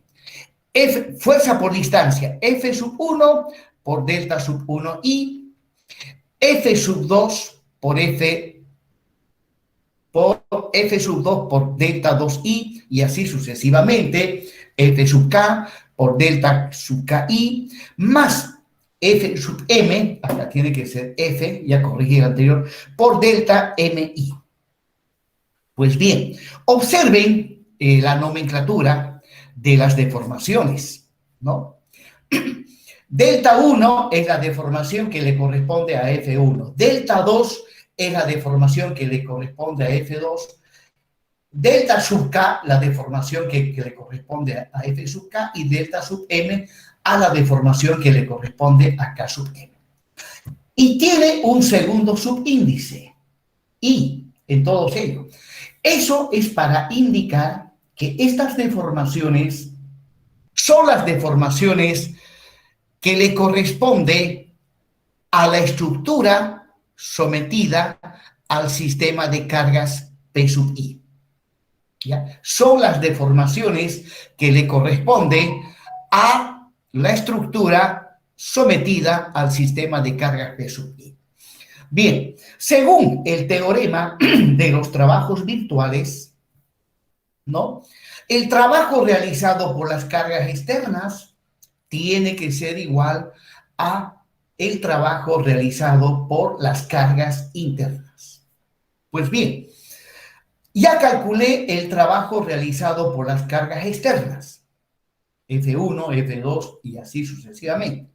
Fuerza por distancia, F sub 1 por delta sub 1i, F sub 2 por F sub 2 por delta 2i, y así sucesivamente, F sub K por delta sub KI, más F sub M, acá tiene que ser F, ya corregí el anterior, por delta MI. Pues bien, observen la nomenclatura de las deformaciones, ¿no? Delta 1 es la deformación que le corresponde a F1. Delta 2 es la deformación que le corresponde a F2. Delta sub K, la deformación que le corresponde a F sub K, y delta sub M a la deformación que le corresponde a K sub M. Y tiene un segundo subíndice, I, en todos ellos. Eso es para indicar que estas deformaciones son las deformaciones que le corresponde a la estructura sometida al sistema de cargas P sub I. ¿Ya? Son las deformaciones que le corresponde a la estructura sometida al sistema de cargas P sub I. Bien, según el teorema de los trabajos virtuales, ¿no? El trabajo realizado por las cargas externas tiene que ser igual a el trabajo realizado por las cargas internas. Pues bien, ya calculé el trabajo realizado por las cargas externas, F1, F2 y así sucesivamente.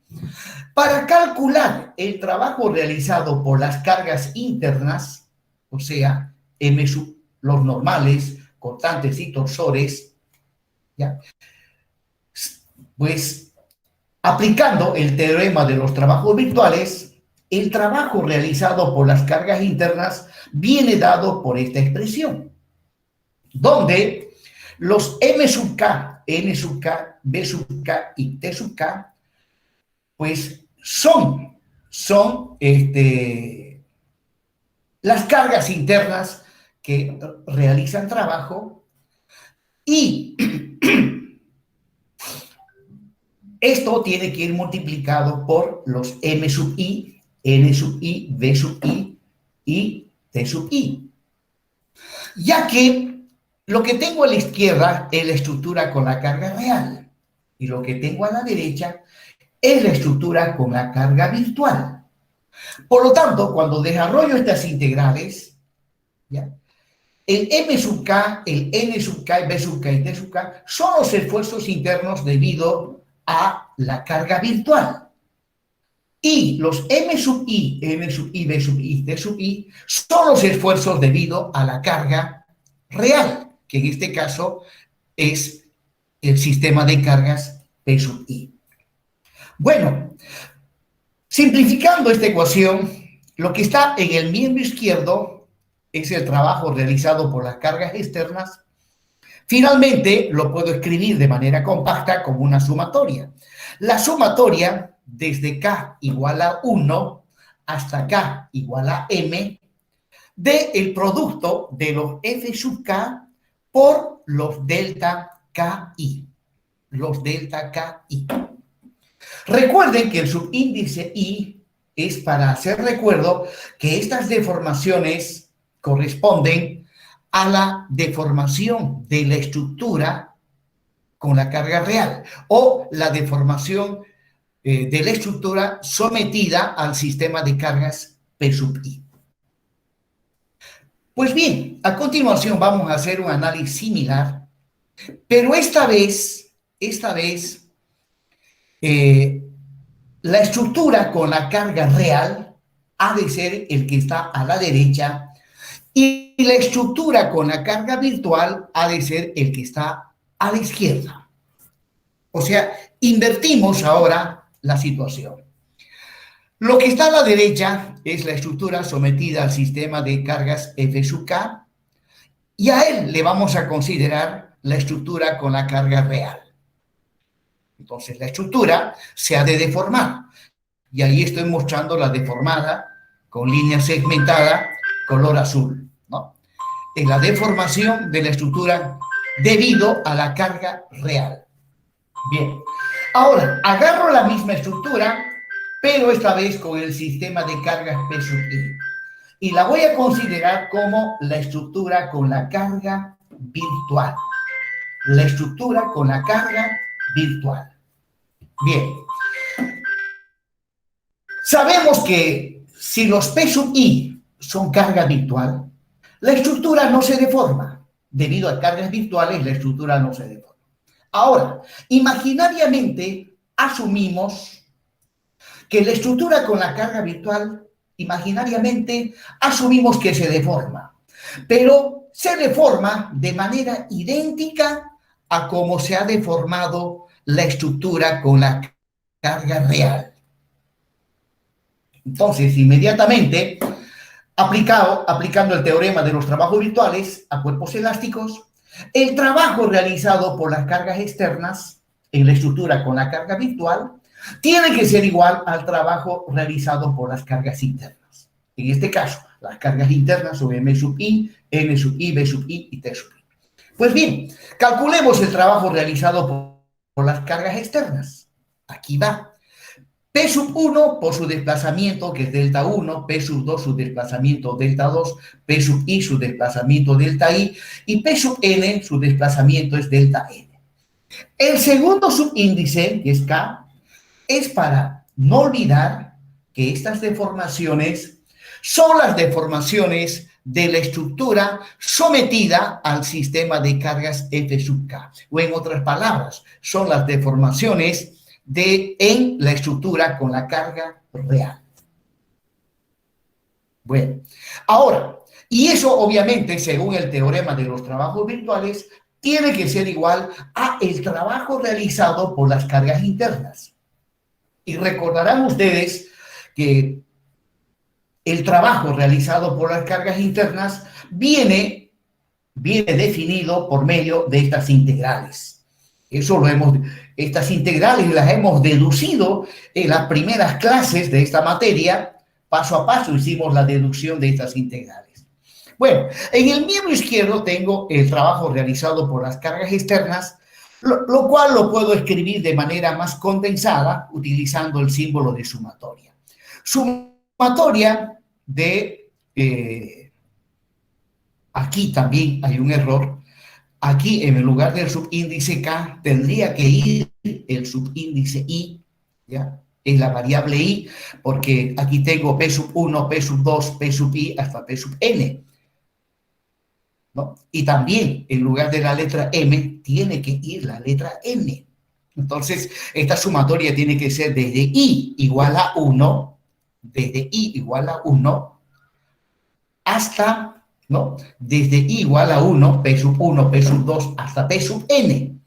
Para calcular el trabajo realizado por las cargas internas, o sea, M sub, los normales, cortantes y torsores, ¿ya? Pues aplicando el teorema de los trabajos virtuales, el trabajo realizado por las cargas internas viene dado por esta expresión, donde los M sub K, N sub K, B sub K y T sub K, pues son las cargas internas que realizan trabajo, y esto tiene que ir multiplicado por los M sub I, N sub I, B sub I y T sub I. Ya que lo que tengo a la izquierda es la estructura con la carga real. Y lo que tengo a la derecha es la estructura con la carga virtual. Por lo tanto, cuando desarrollo estas integrales, ¿ya?, el M sub K, el N sub K, B sub K y T sub K son los esfuerzos internos debido a la carga virtual. Y los M sub I, N sub I, B sub I, T sub I son los esfuerzos debido a la carga real, que en este caso es el sistema de cargas P sub I. Bueno, simplificando esta ecuación, lo que está en el miembro izquierdo es el trabajo realizado por las cargas externas. Finalmente, lo puedo escribir de manera compacta como una sumatoria. La sumatoria, desde K igual a 1 hasta K igual a M, del producto de los F sub K por los delta KI. Los delta KI. Recuerden que el subíndice I es para hacer recuerdo que estas deformaciones corresponden a la deformación de la estructura con la carga real o la deformación de la estructura sometida al sistema de cargas P sub I. Pues bien, a continuación vamos a hacer un análisis similar, pero esta vez la estructura con la carga real ha de ser el que está a la derecha y la estructura con la carga virtual ha de ser el que está a la izquierda. O sea, invertimos ahora la situación. Lo que está a la derecha es la estructura sometida al sistema de cargas F sub K y a él le vamos a considerar la estructura con la carga real. Entonces, la estructura se ha de deformar. Y ahí estoy mostrando la deformada con línea segmentada, color azul, ¿no? Es la deformación de la estructura debido a la carga real. Bien. Ahora, agarro la misma estructura, pero esta vez con el sistema de cargas P sub I. Y la voy a considerar como la estructura con la carga virtual. La estructura con la carga virtual. Bien. Sabemos que si los P sub I son carga virtual, la estructura no se deforma. Debido a cargas virtuales, la estructura no se deforma. Ahora, imaginariamente asumimos que la estructura con la carga virtual, imaginariamente asumimos que se deforma, pero se deforma de manera idéntica a cómo se ha deformado la estructura con la carga real. Entonces, inmediatamente, aplicando el teorema de los trabajos virtuales a cuerpos elásticos, el trabajo realizado por las cargas externas en la estructura con la carga virtual tiene que ser igual al trabajo realizado por las cargas internas. En este caso, las cargas internas son M sub I, N sub I, B sub I y T sub I. Pues bien, calculemos el trabajo realizado por las cargas externas. Aquí va. P sub 1 por su desplazamiento, que es delta 1, P sub 2 su desplazamiento delta 2, P sub I su desplazamiento delta I, y P sub N su desplazamiento es delta N. El segundo subíndice, que es K, es para no olvidar que estas deformaciones son las deformaciones de la estructura sometida al sistema de cargas F sub K. O en otras palabras, son las deformaciones en la estructura con la carga real. Bueno, ahora, y eso obviamente, según el teorema de los trabajos virtuales, tiene que ser igual a el trabajo realizado por las cargas internas. Y recordarán ustedes que el trabajo realizado por las cargas internas viene definido por medio de estas integrales. Estas integrales las hemos deducido en las primeras clases de esta materia. Paso a paso hicimos la deducción de estas integrales. Bueno, en el miembro izquierdo tengo el trabajo realizado por las cargas externas, lo cual lo puedo escribir de manera más condensada utilizando el símbolo de sumatoria. Sumatoria de... aquí también hay un error. Aquí, en el lugar del subíndice K, tendría que ir el subíndice I, ¿ya? Es la variable I, porque aquí tengo P sub 1, P sub 2, P sub I hasta P sub N, ¿no? Y también, en lugar de la letra M, tiene que ir la letra N. Entonces, esta sumatoria tiene que ser desde I igual a 1, desde I igual a 1, hasta, ¿no? Desde I igual a 1, P sub 1, P sub 2, hasta P sub N,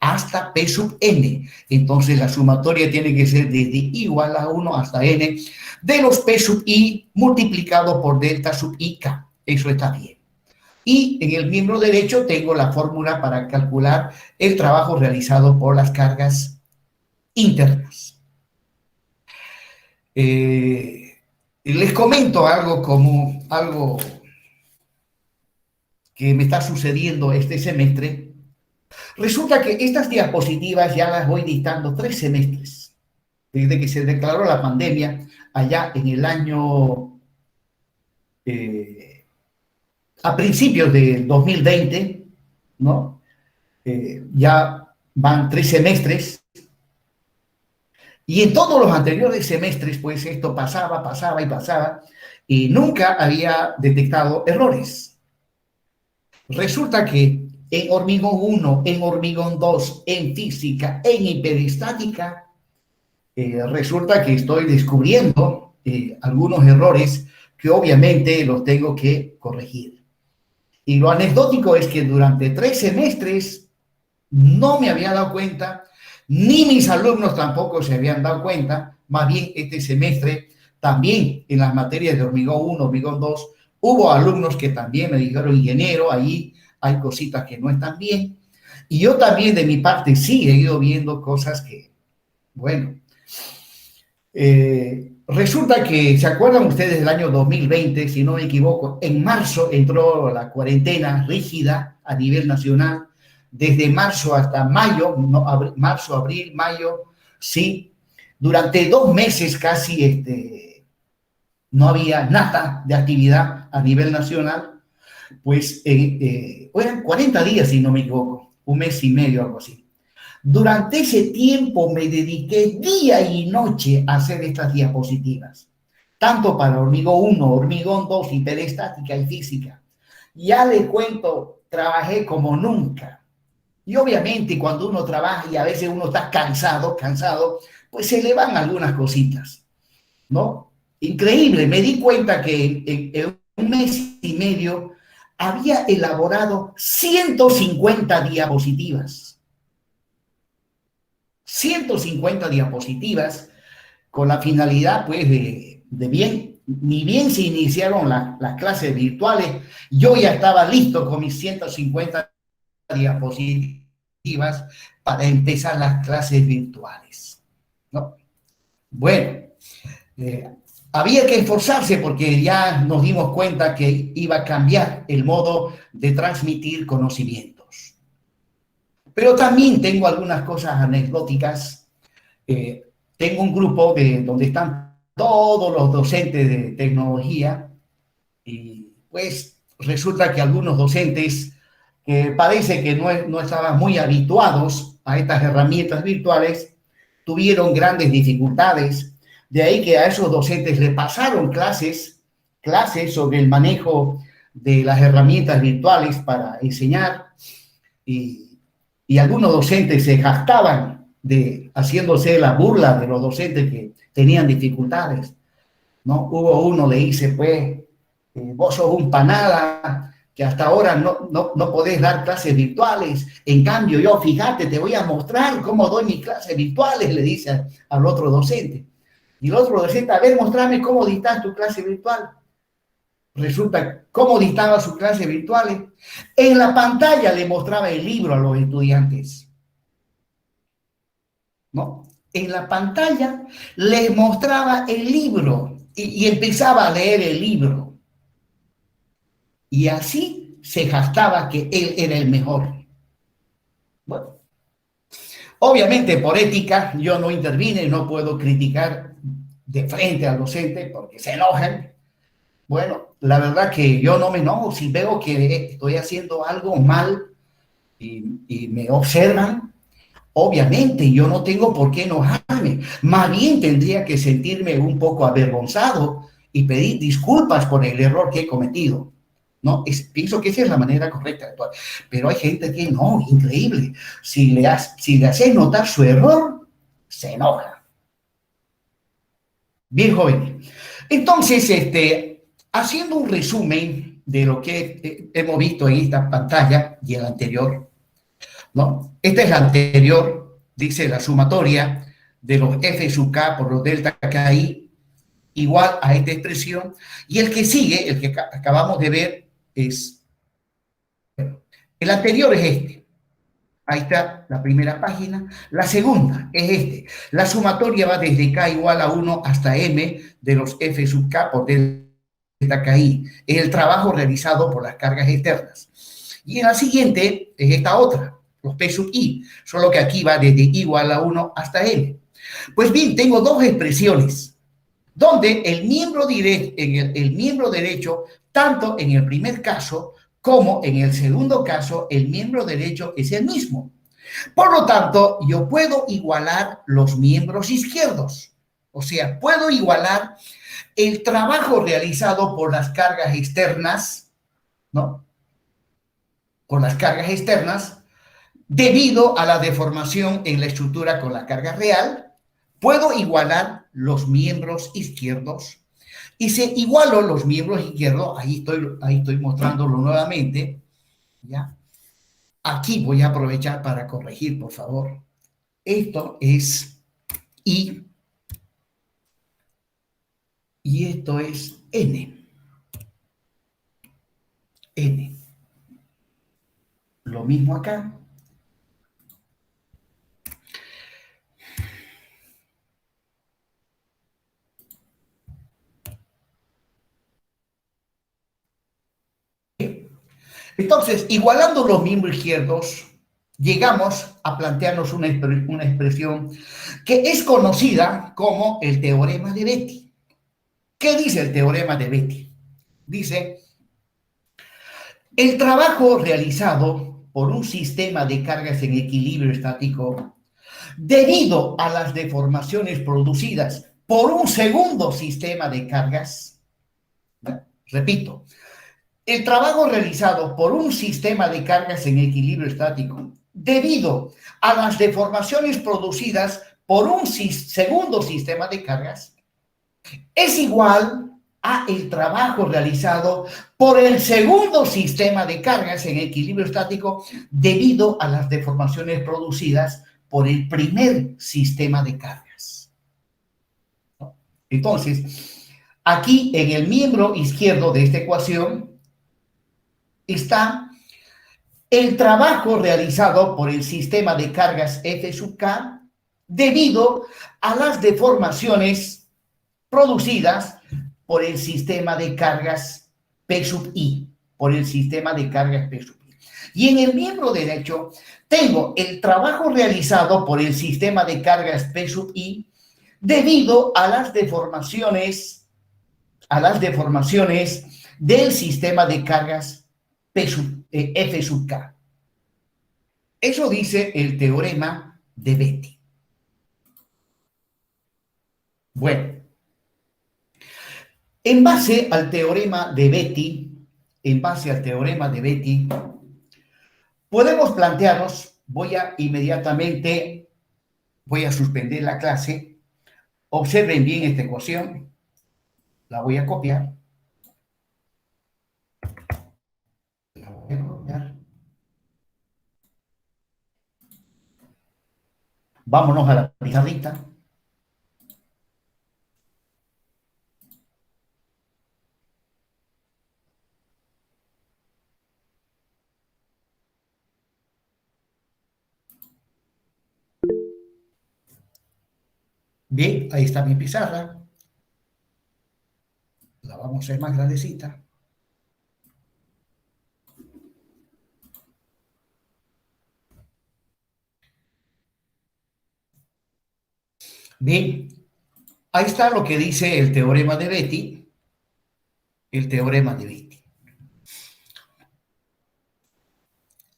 hasta P sub N. Entonces, la sumatoria tiene que ser desde I igual a 1 hasta N, de los P sub I multiplicado por delta sub IK. Eso está bien. Y en el miembro derecho tengo la fórmula para calcular el trabajo realizado por las cargas internas. Les comento algo que me está sucediendo este semestre. Resulta que estas diapositivas ya las voy dictando 3 semestres, desde que se declaró la pandemia allá en el año... a principios del 2020, ¿no? Ya van 3 semestres, y en todos los anteriores semestres, pues esto pasaba, y nunca había detectado errores. Resulta que en hormigón 1, en hormigón 2, en física, en hiperestática, resulta que estoy descubriendo algunos errores que obviamente los tengo que corregir. Y lo anecdótico es que durante 3 semestres no me había dado cuenta, ni mis alumnos tampoco se habían dado cuenta. Más bien este semestre también en las materias de hormigón 1, hormigón 2, hubo alumnos que también me dijeron, ingeniero, ahí hay cositas que no están bien. Y yo también de mi parte sí he ido viendo cosas que, bueno, resulta que, ¿se acuerdan ustedes del año 2020? Si no me equivoco, en marzo entró la cuarentena rígida a nivel nacional, desde marzo hasta mayo, no, marzo, abril, mayo, sí, durante 2 meses casi no había nada de actividad a nivel nacional, pues eran 40 días, si no me equivoco, 1 mes y medio, algo así. Durante ese tiempo me dediqué día y noche a hacer estas diapositivas, tanto para hormigón 1, hormigón 2, hiperestática y física. Ya le cuento, trabajé como nunca. Y obviamente cuando uno trabaja y a veces uno está cansado, pues se le van algunas cositas, ¿no? Increíble, me di cuenta que en 1 mes y medio había elaborado 150 diapositivas. 150 diapositivas con la finalidad, pues, ni bien se iniciaron las clases virtuales, yo ya estaba listo con mis 150 diapositivas para empezar las clases virtuales, ¿no? Bueno, había que esforzarse porque ya nos dimos cuenta que iba a cambiar el modo de transmitir conocimientos. Pero también tengo algunas cosas anecdóticas. Tengo un grupo donde están todos los docentes de tecnología y pues resulta que algunos docentes que parece que no estaban muy habituados a estas herramientas virtuales tuvieron grandes dificultades. De ahí que a esos docentes le pasaron clases sobre el manejo de las herramientas virtuales para enseñar y algunos docentes se jactaban haciéndose la burla de los docentes que tenían dificultades, ¿no? Hubo uno, le dice, pues, vos sos un panada, que hasta ahora no podés dar clases virtuales, en cambio yo, fíjate, te voy a mostrar cómo doy mis clases virtuales, le dice al otro docente. Y el otro docente, a ver, mostrame cómo dictas tu clase virtual. Resulta, ¿cómo dictaba sus clases virtuales? En la pantalla le mostraba el libro a los estudiantes, ¿no? En la pantalla les mostraba el libro y empezaba a leer el libro. Y así se jactaba que él era el mejor. Bueno, obviamente por ética yo no intervine, no puedo criticar de frente al docente porque se enojan. Bueno, la verdad que yo no me enojo si veo que estoy haciendo algo mal y me observan. Obviamente, yo no tengo por qué enojarme. Más bien tendría que sentirme un poco avergonzado y pedir disculpas por el error que he cometido. No, pienso que esa es la manera correcta de actuar. Pero hay gente que no, increíble. Si le haces notar su error, se enoja. Bien, joven. Entonces, haciendo un resumen de lo que hemos visto en esta pantalla y en la anterior, ¿no? Esta es la anterior, dice la sumatoria de los F sub K por los delta KI igual a esta expresión, y el que sigue, el que acabamos de ver, es, el anterior es este. Ahí está la primera página. La segunda es este. La sumatoria va desde K igual a 1 hasta M de los F sub K por delta KI. Es el trabajo realizado por las cargas externas. Y en la siguiente es esta otra, los P sub I, solo que aquí va desde igual a 1 hasta M. Pues bien, tengo dos expresiones, donde el miembro derecho, tanto en el primer caso como en el segundo caso, el miembro derecho es el mismo. Por lo tanto, yo puedo igualar los miembros izquierdos. O sea, puedo igualar el trabajo realizado por las cargas externas, ¿no? Por las cargas externas, debido a la deformación en la estructura con la carga real, puedo igualar los miembros izquierdos. Y si igualo los miembros izquierdos, ahí estoy mostrándolo nuevamente, ¿ya? Aquí voy a aprovechar para corregir, por favor. Esto es I y esto es N. N. Lo mismo acá. Entonces, igualando los miembros izquierdos, llegamos a plantearnos una expresión que es conocida como el teorema de Betti. ¿Qué dice el teorema de Betti? Dice, el trabajo realizado por un sistema de cargas en equilibrio estático, debido a las deformaciones producidas por un segundo sistema de cargas, repito, el trabajo realizado por un sistema de cargas en equilibrio estático, debido a las deformaciones producidas por un segundo sistema de cargas, es igual a el trabajo realizado por el segundo sistema de cargas en equilibrio estático debido a las deformaciones producidas por el primer sistema de cargas. Entonces, aquí en el miembro izquierdo de esta ecuación está el trabajo realizado por el sistema de cargas F sub K debido a las deformaciones producidas por el sistema de cargas P sub I, por el sistema de cargas P sub I. Y en el miembro derecho tengo el trabajo realizado por el sistema de cargas P sub I debido a las deformaciones del sistema de cargas F sub K. Eso dice el teorema de Betti. Bueno, en base al teorema de Betti, podemos plantearnos, voy a suspender la clase, observen bien esta ecuación, la voy a copiar. Vámonos a la pizarrita. Bien, ahí está mi pizarra. La vamos a hacer más grandecita. Bien, ahí está lo que dice el teorema de Betti. El teorema de Betti.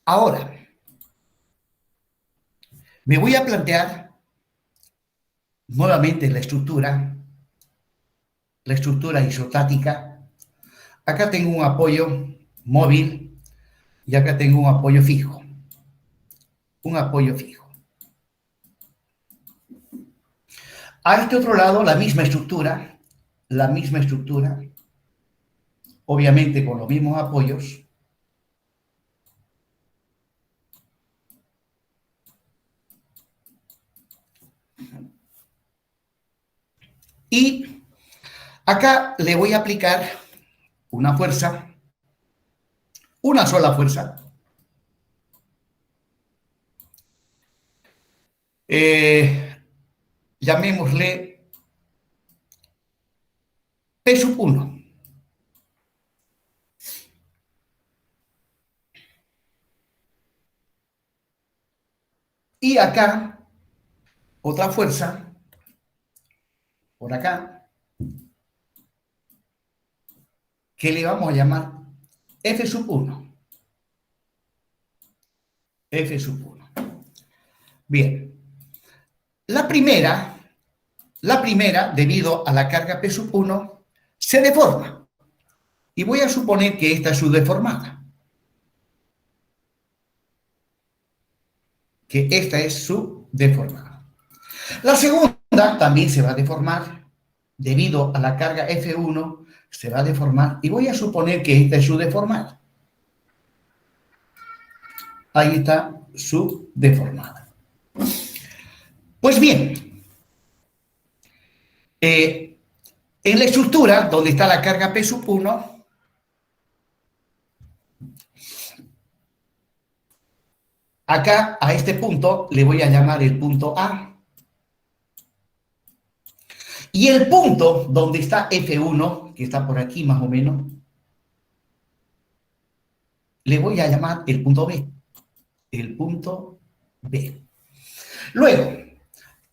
Ahora, Me voy a plantear nuevamente la estructura isostática. Acá tengo un apoyo móvil y acá tengo un apoyo fijo. Un apoyo fijo. A este otro lado, la misma estructura, obviamente con los mismos apoyos. Y acá le voy a aplicar una fuerza, una sola fuerza. Llamémosle P1. Y acá, otra fuerza, por acá, que le vamos a llamar F1. F1. Bien. La primera, debido a la carga P1, se deforma. Y voy a suponer que esta es su deformada. Que esta es su deformada. La segunda también se va a deformar. Debido a la carga F1, se va a deformar. Y voy a suponer que esta es su deformada. Ahí está su deformada. Pues bien, en la estructura donde está la carga P1, acá a este punto le voy a llamar el punto A. Y el punto donde está F1, que está por aquí más o menos, le voy a llamar el punto B. El punto B. Luego,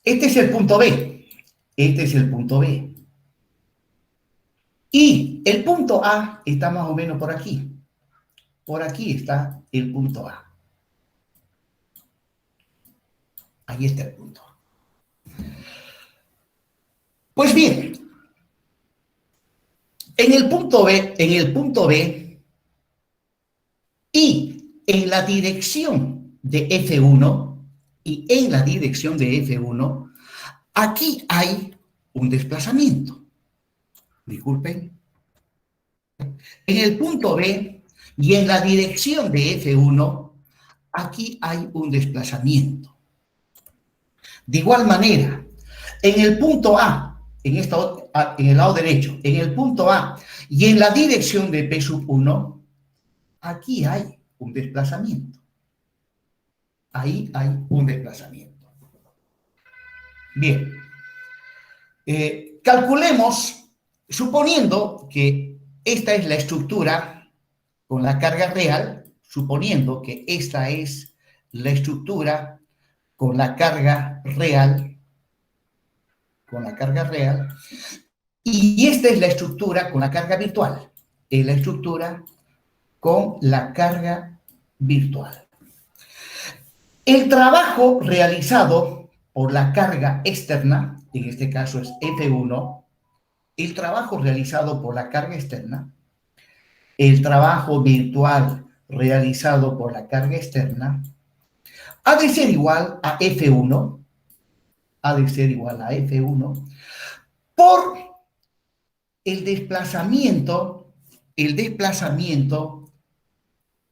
este es el punto B. Este es el punto B. Y el punto A está más o menos por aquí. Por aquí está el punto A. Ahí está el punto A. Pues bien, en el punto B y en la dirección de F1, aquí hay un desplazamiento. Disculpen. En el punto B y en la dirección de F1, aquí hay un desplazamiento. De igual manera, en el punto A, en el lado derecho, en el punto A y en la dirección de P1, aquí hay un desplazamiento. Ahí hay un desplazamiento. Bien. Calculemos, suponiendo que esta es la estructura con la carga real, suponiendo que esta es la estructura con la carga real, y esta es la estructura con la carga virtual, es la estructura con la carga virtual. El trabajo realizado por la carga externa, en este caso es F1, el trabajo realizado por la carga externa, el trabajo virtual realizado por la carga externa, ha de ser igual a F1, por el desplazamiento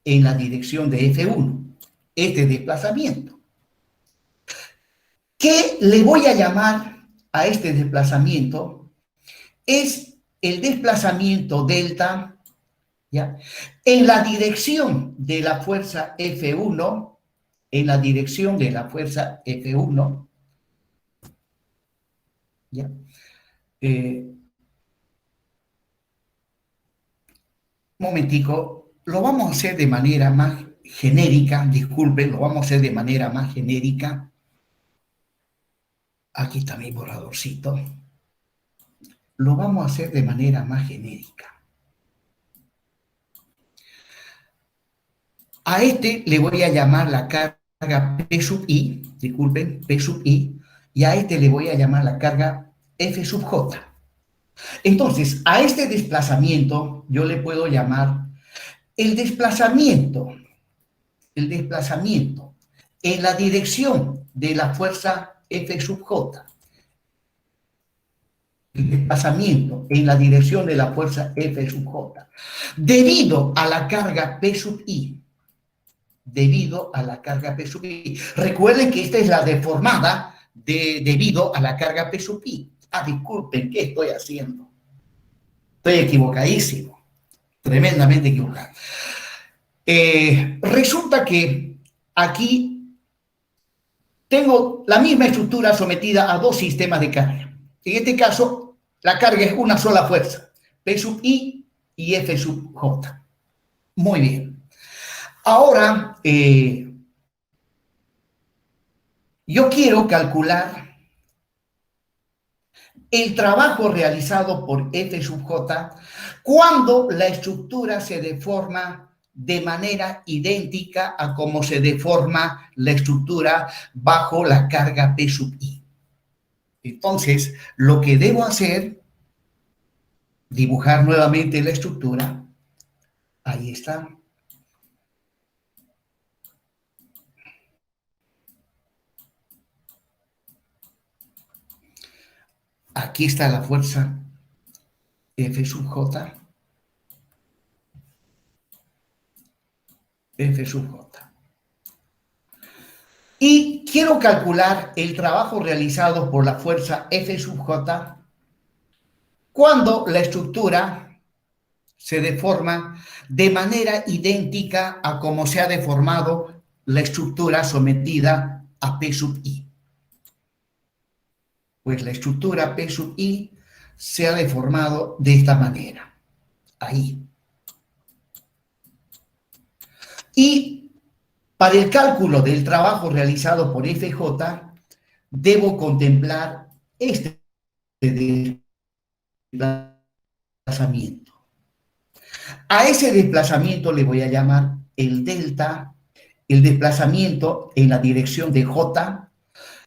en la dirección de F1. Este desplazamiento. ¿Qué le voy a llamar a este desplazamiento? Es el desplazamiento delta, ¿ya? En la dirección de la fuerza F1, ¿ya? Momentico, lo vamos a hacer de manera más genérica, disculpen, lo vamos a hacer de manera más genérica. Aquí está mi borradorcito. Lo vamos a hacer de manera más genérica. A este le voy a llamar la carga carga P sub I, disculpen, P sub I, y a este le voy a llamar la carga F sub J. Entonces, a este desplazamiento yo le puedo llamar el desplazamiento en la dirección de la fuerza F sub J. El desplazamiento en la dirección de la fuerza F sub J, debido a la carga P sub I. Debido a la carga P sub I. Recuerden que esta es la deformada debido a la carga P sub I. Ah, disculpen, ¿qué estoy haciendo? Estoy equivocadísimo, tremendamente equivocado. Resulta que aquí tengo la misma estructura sometida a dos sistemas de carga. En este caso, la carga es una sola fuerza, P sub I y F sub J. Muy bien. Ahora, yo quiero calcular el trabajo realizado por F sub J cuando la estructura se deforma de manera idéntica a como se deforma la estructura bajo la carga P sub I. Entonces, lo que debo hacer, dibujar nuevamente la estructura. Ahí está. Aquí está la fuerza F sub J. F sub J. Y quiero calcular el trabajo realizado por la fuerza F sub J cuando la estructura se deforma de manera idéntica a como se ha deformado la estructura sometida a P sub I. Pues la estructura P sub I se ha deformado de esta manera. Ahí. Y para el cálculo del trabajo realizado por FJ, debo contemplar este desplazamiento. A ese desplazamiento le voy a llamar el delta, el desplazamiento en la dirección de J,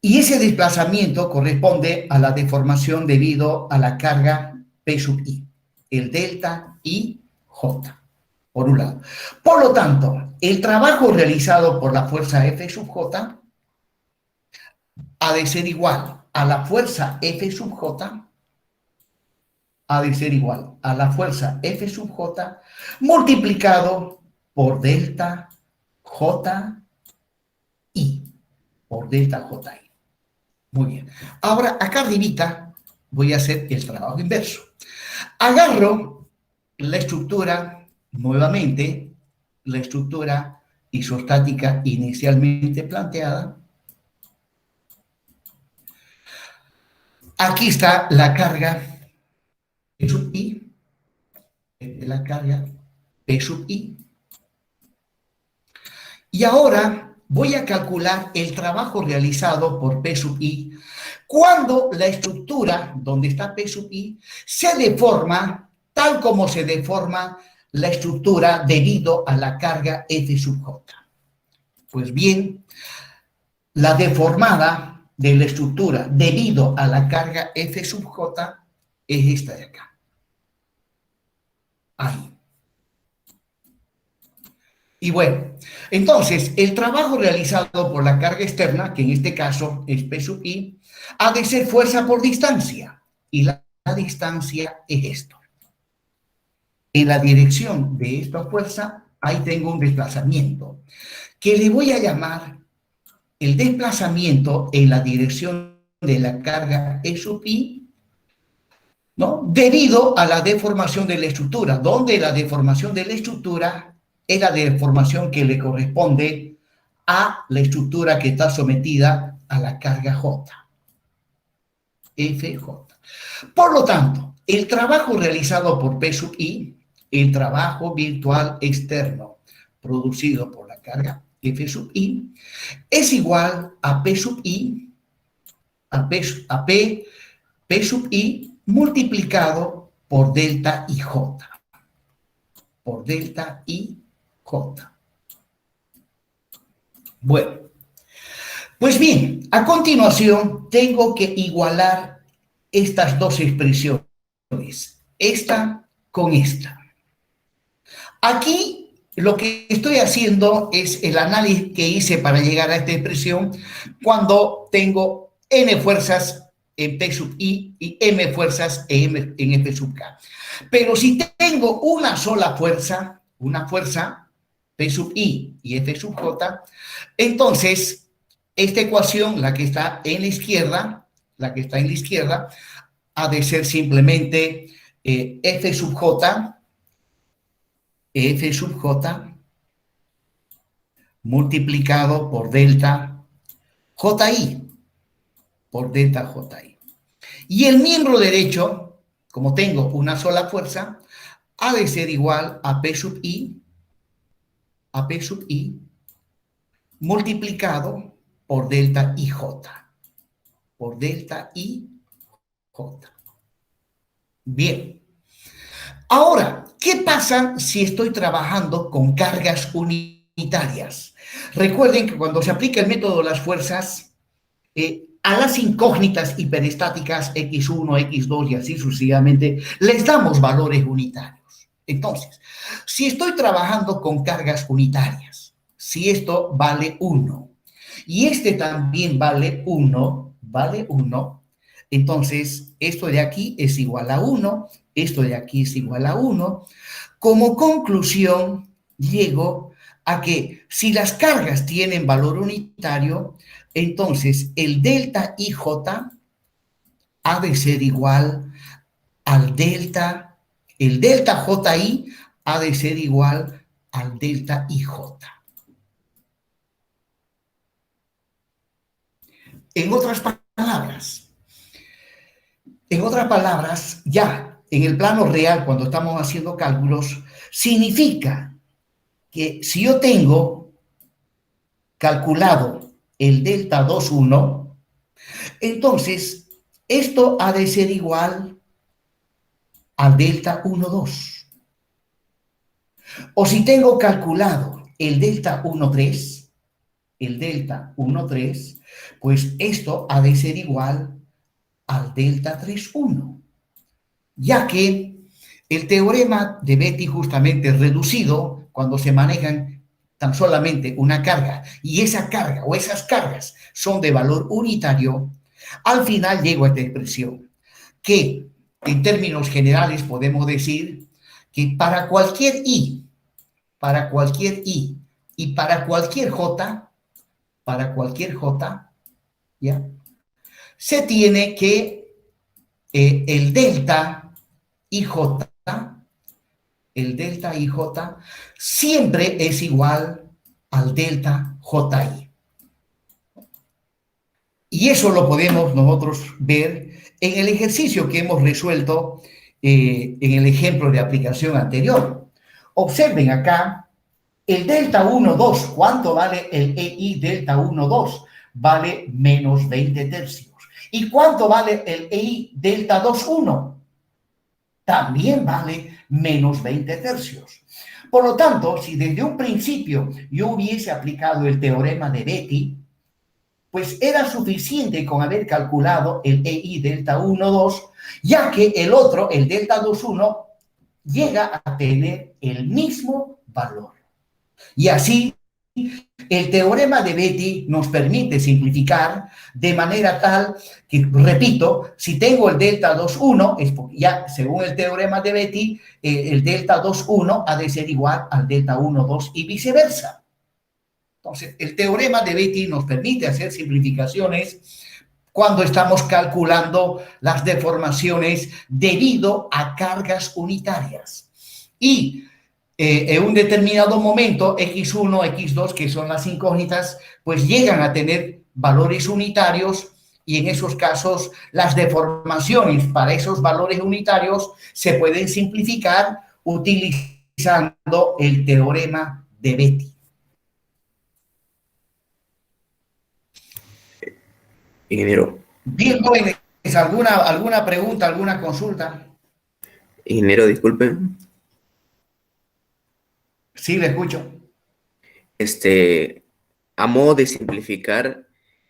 y ese desplazamiento corresponde a la deformación debido a la carga P sub I, el delta I J, por un lado. Por lo tanto, el trabajo realizado por la fuerza F sub J ha de ser igual a la fuerza F sub J, ha de ser igual a la fuerza F sub J multiplicado por delta J I, por delta J I. Muy bien. Ahora, acá arribita voy a hacer el trabajo inverso. Agarro la estructura, nuevamente, la estructura isostática inicialmente planteada. Aquí está la carga P sub I, la carga P sub I. Y ahora voy a calcular el trabajo realizado por P sub I cuando la estructura donde está P sub I se deforma tal como se deforma la estructura debido a la carga F sub J. Pues bien, la deformada de la estructura debido a la carga F sub J es esta de acá. Ahí. Y bueno, entonces, el trabajo realizado por la carga externa, que en este caso es P sub I, ha de ser fuerza por distancia. Y la distancia es esto. En la dirección de esta fuerza, ahí tengo un desplazamiento, que le voy a llamar el desplazamiento en la dirección de la carga E sub I, ¿no? Debido a la deformación de la estructura, donde la deformación de la estructura es la deformación que le corresponde a la estructura que está sometida a la carga J, FJ. Por lo tanto, el trabajo realizado por P sub I, el trabajo virtual externo producido por la carga F sub I, es igual a P sub I, P sub I multiplicado por delta IJ, por delta IJ. Bueno, Pues bien, a continuación tengo que igualar estas dos expresiones, esta con esta. Aquí lo que estoy haciendo es el análisis que hice para llegar a esta expresión cuando tengo n fuerzas en P sub I y m fuerzas en F sub K. Pero si tengo una sola fuerza, P sub I y F sub J, entonces esta ecuación, la que está en la izquierda, ha de ser simplemente F sub J multiplicado por delta JI, Y el miembro derecho, como tengo una sola fuerza, ha de ser igual a P sub I multiplicado por delta IJ, Bien. Ahora, ¿qué pasa si estoy trabajando con cargas unitarias? Recuerden que cuando se aplica el método de las fuerzas, a las incógnitas hiperestáticas X1, X2 y así sucesivamente, les damos valores unitarios. Entonces, si estoy trabajando con cargas unitarias, si esto vale 1 y este también vale 1, entonces esto de aquí es igual a 1, esto de aquí es igual a 1. Como conclusión, llego a que si las cargas tienen valor unitario, entonces el delta IJ ha de ser igual al delta, el delta JI ha de ser igual al delta IJ. En otras palabras, ya en el plano real, cuando estamos haciendo cálculos, significa que si yo tengo calculado el delta 2,1, entonces esto ha de ser igual al delta 1,2. O si tengo calculado el delta 1,3, pues esto ha de ser igual al delta 3,1, ya que el teorema de Betti justamente es reducido cuando se manejan tan solamente una carga y esa carga o esas cargas son de valor unitario. Al final llego a esta expresión que en términos generales podemos decir que para cualquier I y para cualquier J, ¿ya? Se tiene que el delta IJ siempre es igual al delta JI. Y eso lo podemos nosotros ver en el ejercicio que hemos resuelto en el ejemplo de aplicación anterior. Observen acá el delta 1,2. ¿Cuánto vale el EI delta 1,2? Vale menos 20 tercios. ¿Y cuánto vale el EI delta 2,1? También vale menos 20 tercios. Por lo tanto, si desde un principio yo hubiese aplicado el teorema de Betti, pues era suficiente con haber calculado el EI delta 1,2, ya que el otro, el delta 2,1, llega a tener el mismo valor. Y así, el teorema de Betti nos permite simplificar de manera tal que, repito, si tengo el delta 2,1, es porque ya según el teorema de Betti, el delta 2,1 ha de ser igual al delta 1,2 y viceversa. Entonces, el teorema de Betti nos permite hacer simplificaciones cuando estamos calculando las deformaciones debido a cargas unitarias. Y en un determinado momento, X1, X2, que son las incógnitas, pues llegan a tener valores unitarios y en esos casos las deformaciones para esos valores unitarios se pueden simplificar utilizando el teorema de Betti. Ingeniero. Bien, jóvenes, ¿alguna pregunta, alguna consulta? Ingeniero, disculpe. Sí, le escucho. A modo de simplificar,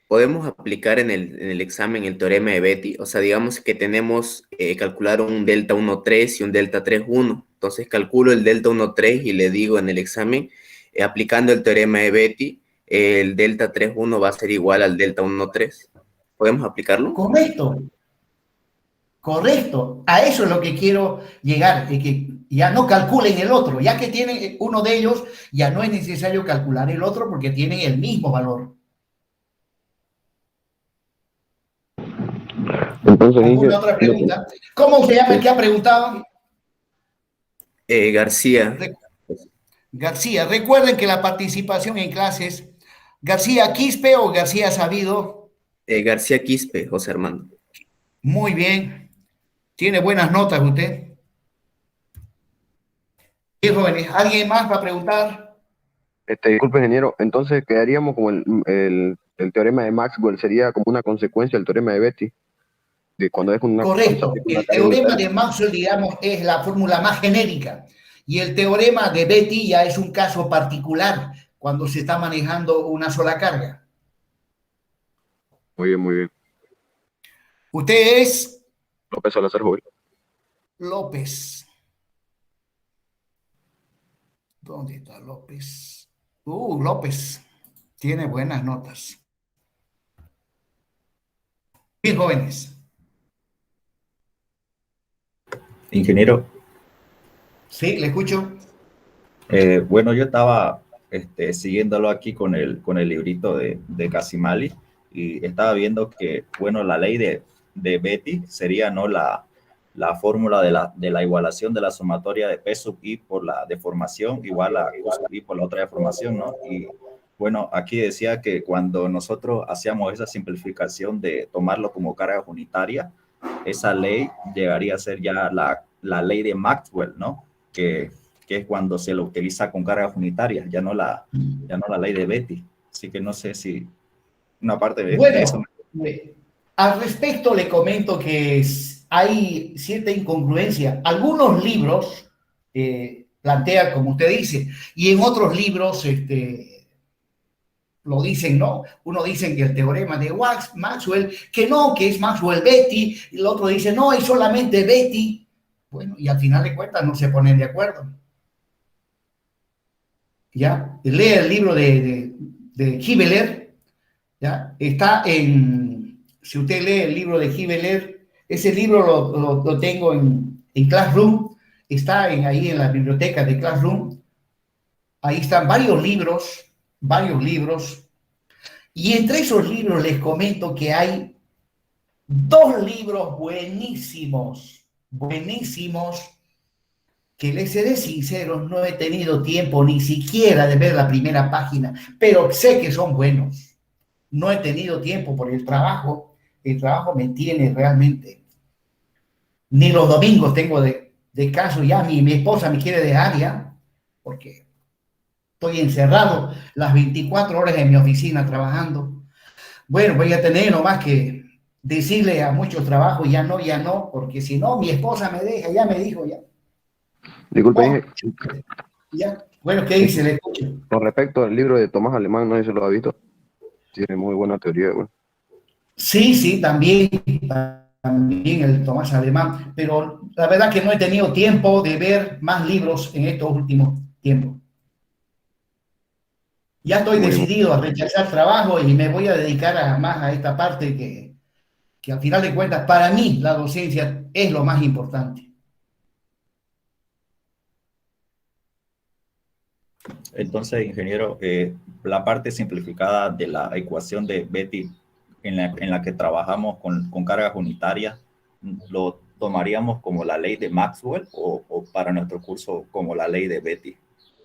podemos aplicar en el examen el teorema de Betti. O sea, digamos que tenemos calcular un delta 1,3 y un delta 3,1. Entonces calculo el delta 1,3 y le digo en el examen, aplicando el teorema de Betti, el delta 3,1 va a ser igual al delta 1,3. ¿Podemos aplicarlo? Correcto, correcto. A eso es lo que quiero llegar, es que ya no calculen el otro, ya que tienen uno de ellos, ya no es necesario calcular el otro porque tienen el mismo valor. Entonces, Inge, ¿Alguna otra pregunta? ¿Cómo se llama el que ha preguntado? García. García. Recuerden que la participación en clases, García Quispe o García Sabido. García Quispe, José Armando. Muy bien. Tiene buenas notas usted. Bien, jóvenes. ¿Alguien más va a preguntar? disculpe, ingeniero, entonces quedaríamos como el teorema de Maxwell sería como una consecuencia del teorema de Betti, de cuando es una... Correcto. una El carga teorema unitaria. de Maxwell, digamos, es la fórmula más genérica. Y el teorema de Betti ya es un caso particular cuando se está manejando una sola carga. Muy bien, muy bien. Usted es López Salazar Joven. López. ¿Dónde está López? López. Tiene buenas notas. Bien, jóvenes. Ingeniero, Sí, le escucho. bueno, yo estaba siguiéndolo aquí con el librito de Casimali y estaba viendo que, bueno, la ley de Betti sería, ¿no?, la fórmula de la igualación de la sumatoria de P sub I por la deformación igual a Q sub I por la otra deformación, ¿no? Y bueno, aquí decía que cuando nosotros hacíamos esa simplificación de tomarlo como cargas unitarias, esa ley llegaría a ser ya la ley de Maxwell, ¿no? Que es cuando se lo utiliza con cargas unitarias, ya no la ley de Betti. Así que no sé si una parte de Bueno, eso. al respecto le comento que hay cierta incongruencia. Algunos libros plantean, como usted dice, y en otros libros lo dicen, ¿no? Uno dice que el teorema de Maxwell, que no, que es Maxwell-Betti, y el otro dice, no, es solamente Betti. Bueno, y al final de cuentas no se ponen de acuerdo. ¿Ya? Lee el libro de Hibeler, ¿ya? Está si usted lee el libro de Hibeler, ese libro lo tengo en Classroom, está ahí en la biblioteca de Classroom, ahí están varios libros, y entre esos libros les comento que hay 2 libros buenísimos, que les seré sincero, no he tenido tiempo ni siquiera de ver la primera página, pero sé que son buenos. No he tenido tiempo por el trabajo me tiene realmente. Ni los domingos tengo de caso ya, mi esposa me quiere dejar ya, porque estoy encerrado las 24 horas en mi oficina trabajando. Bueno, voy a tener nomás que decirle a muchos trabajos, ya no, porque si no, mi esposa me deja, ya me dijo ya. Disculpe, Inge, Ya. Bueno, ¿qué dice? Le escucho. con respecto al libro de Tomás Alemán, no sé si lo ha visto. Tiene muy buena teoría, bueno. Sí, también el Tomás Alemán, pero la verdad que no he tenido tiempo de ver más libros en estos últimos tiempos. Ya estoy decidido a rechazar trabajo y me voy a dedicar más a esta parte que al final de cuentas para mí la docencia es lo más importante. Entonces, ingeniero, la parte simplificada de la ecuación de Betti en la que trabajamos con cargas unitarias, ¿lo tomaríamos como la ley de Maxwell o para nuestro curso como la ley de Betti?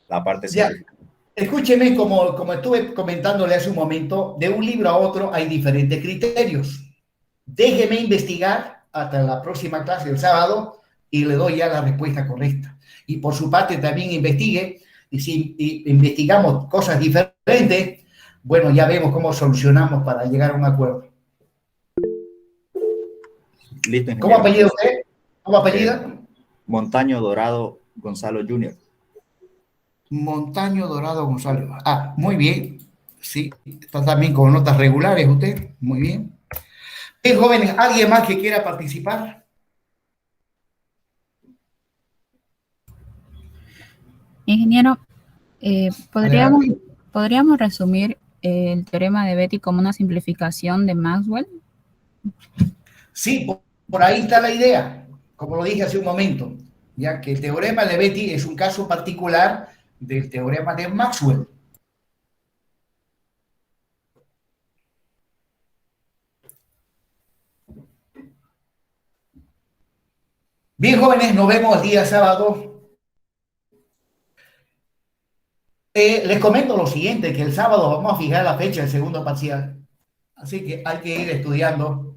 La parte simplificada. Escúcheme, como estuve comentándole hace un momento, de un libro a otro hay diferentes criterios. Déjeme investigar hasta la próxima clase el sábado y le doy ya la respuesta correcta. Y por su parte también investigue, y si investigamos cosas diferentes, bueno, ya vemos cómo solucionamos para llegar a un acuerdo. Listo, ingeniero. ¿Cómo apellida usted? ¿Cómo apellida? Montaño Dorado Gonzalo Jr. Montaño Dorado Gonzalo. Muy bien. Sí, está también con notas regulares usted. Muy bien. Bien, jóvenes, ¿alguien más que quiera participar? Ingeniero, ¿podríamos, Adelante. podríamos resumir el teorema de Betti como una simplificación de Maxwell? Sí, por ahí está la idea, como lo dije hace un momento, ya que el teorema de Betti es un caso particular del teorema de Maxwell. Bien, jóvenes, nos vemos el día sábado. Les comento lo siguiente, que el sábado vamos a fijar la fecha del segundo parcial. Así que hay que ir estudiando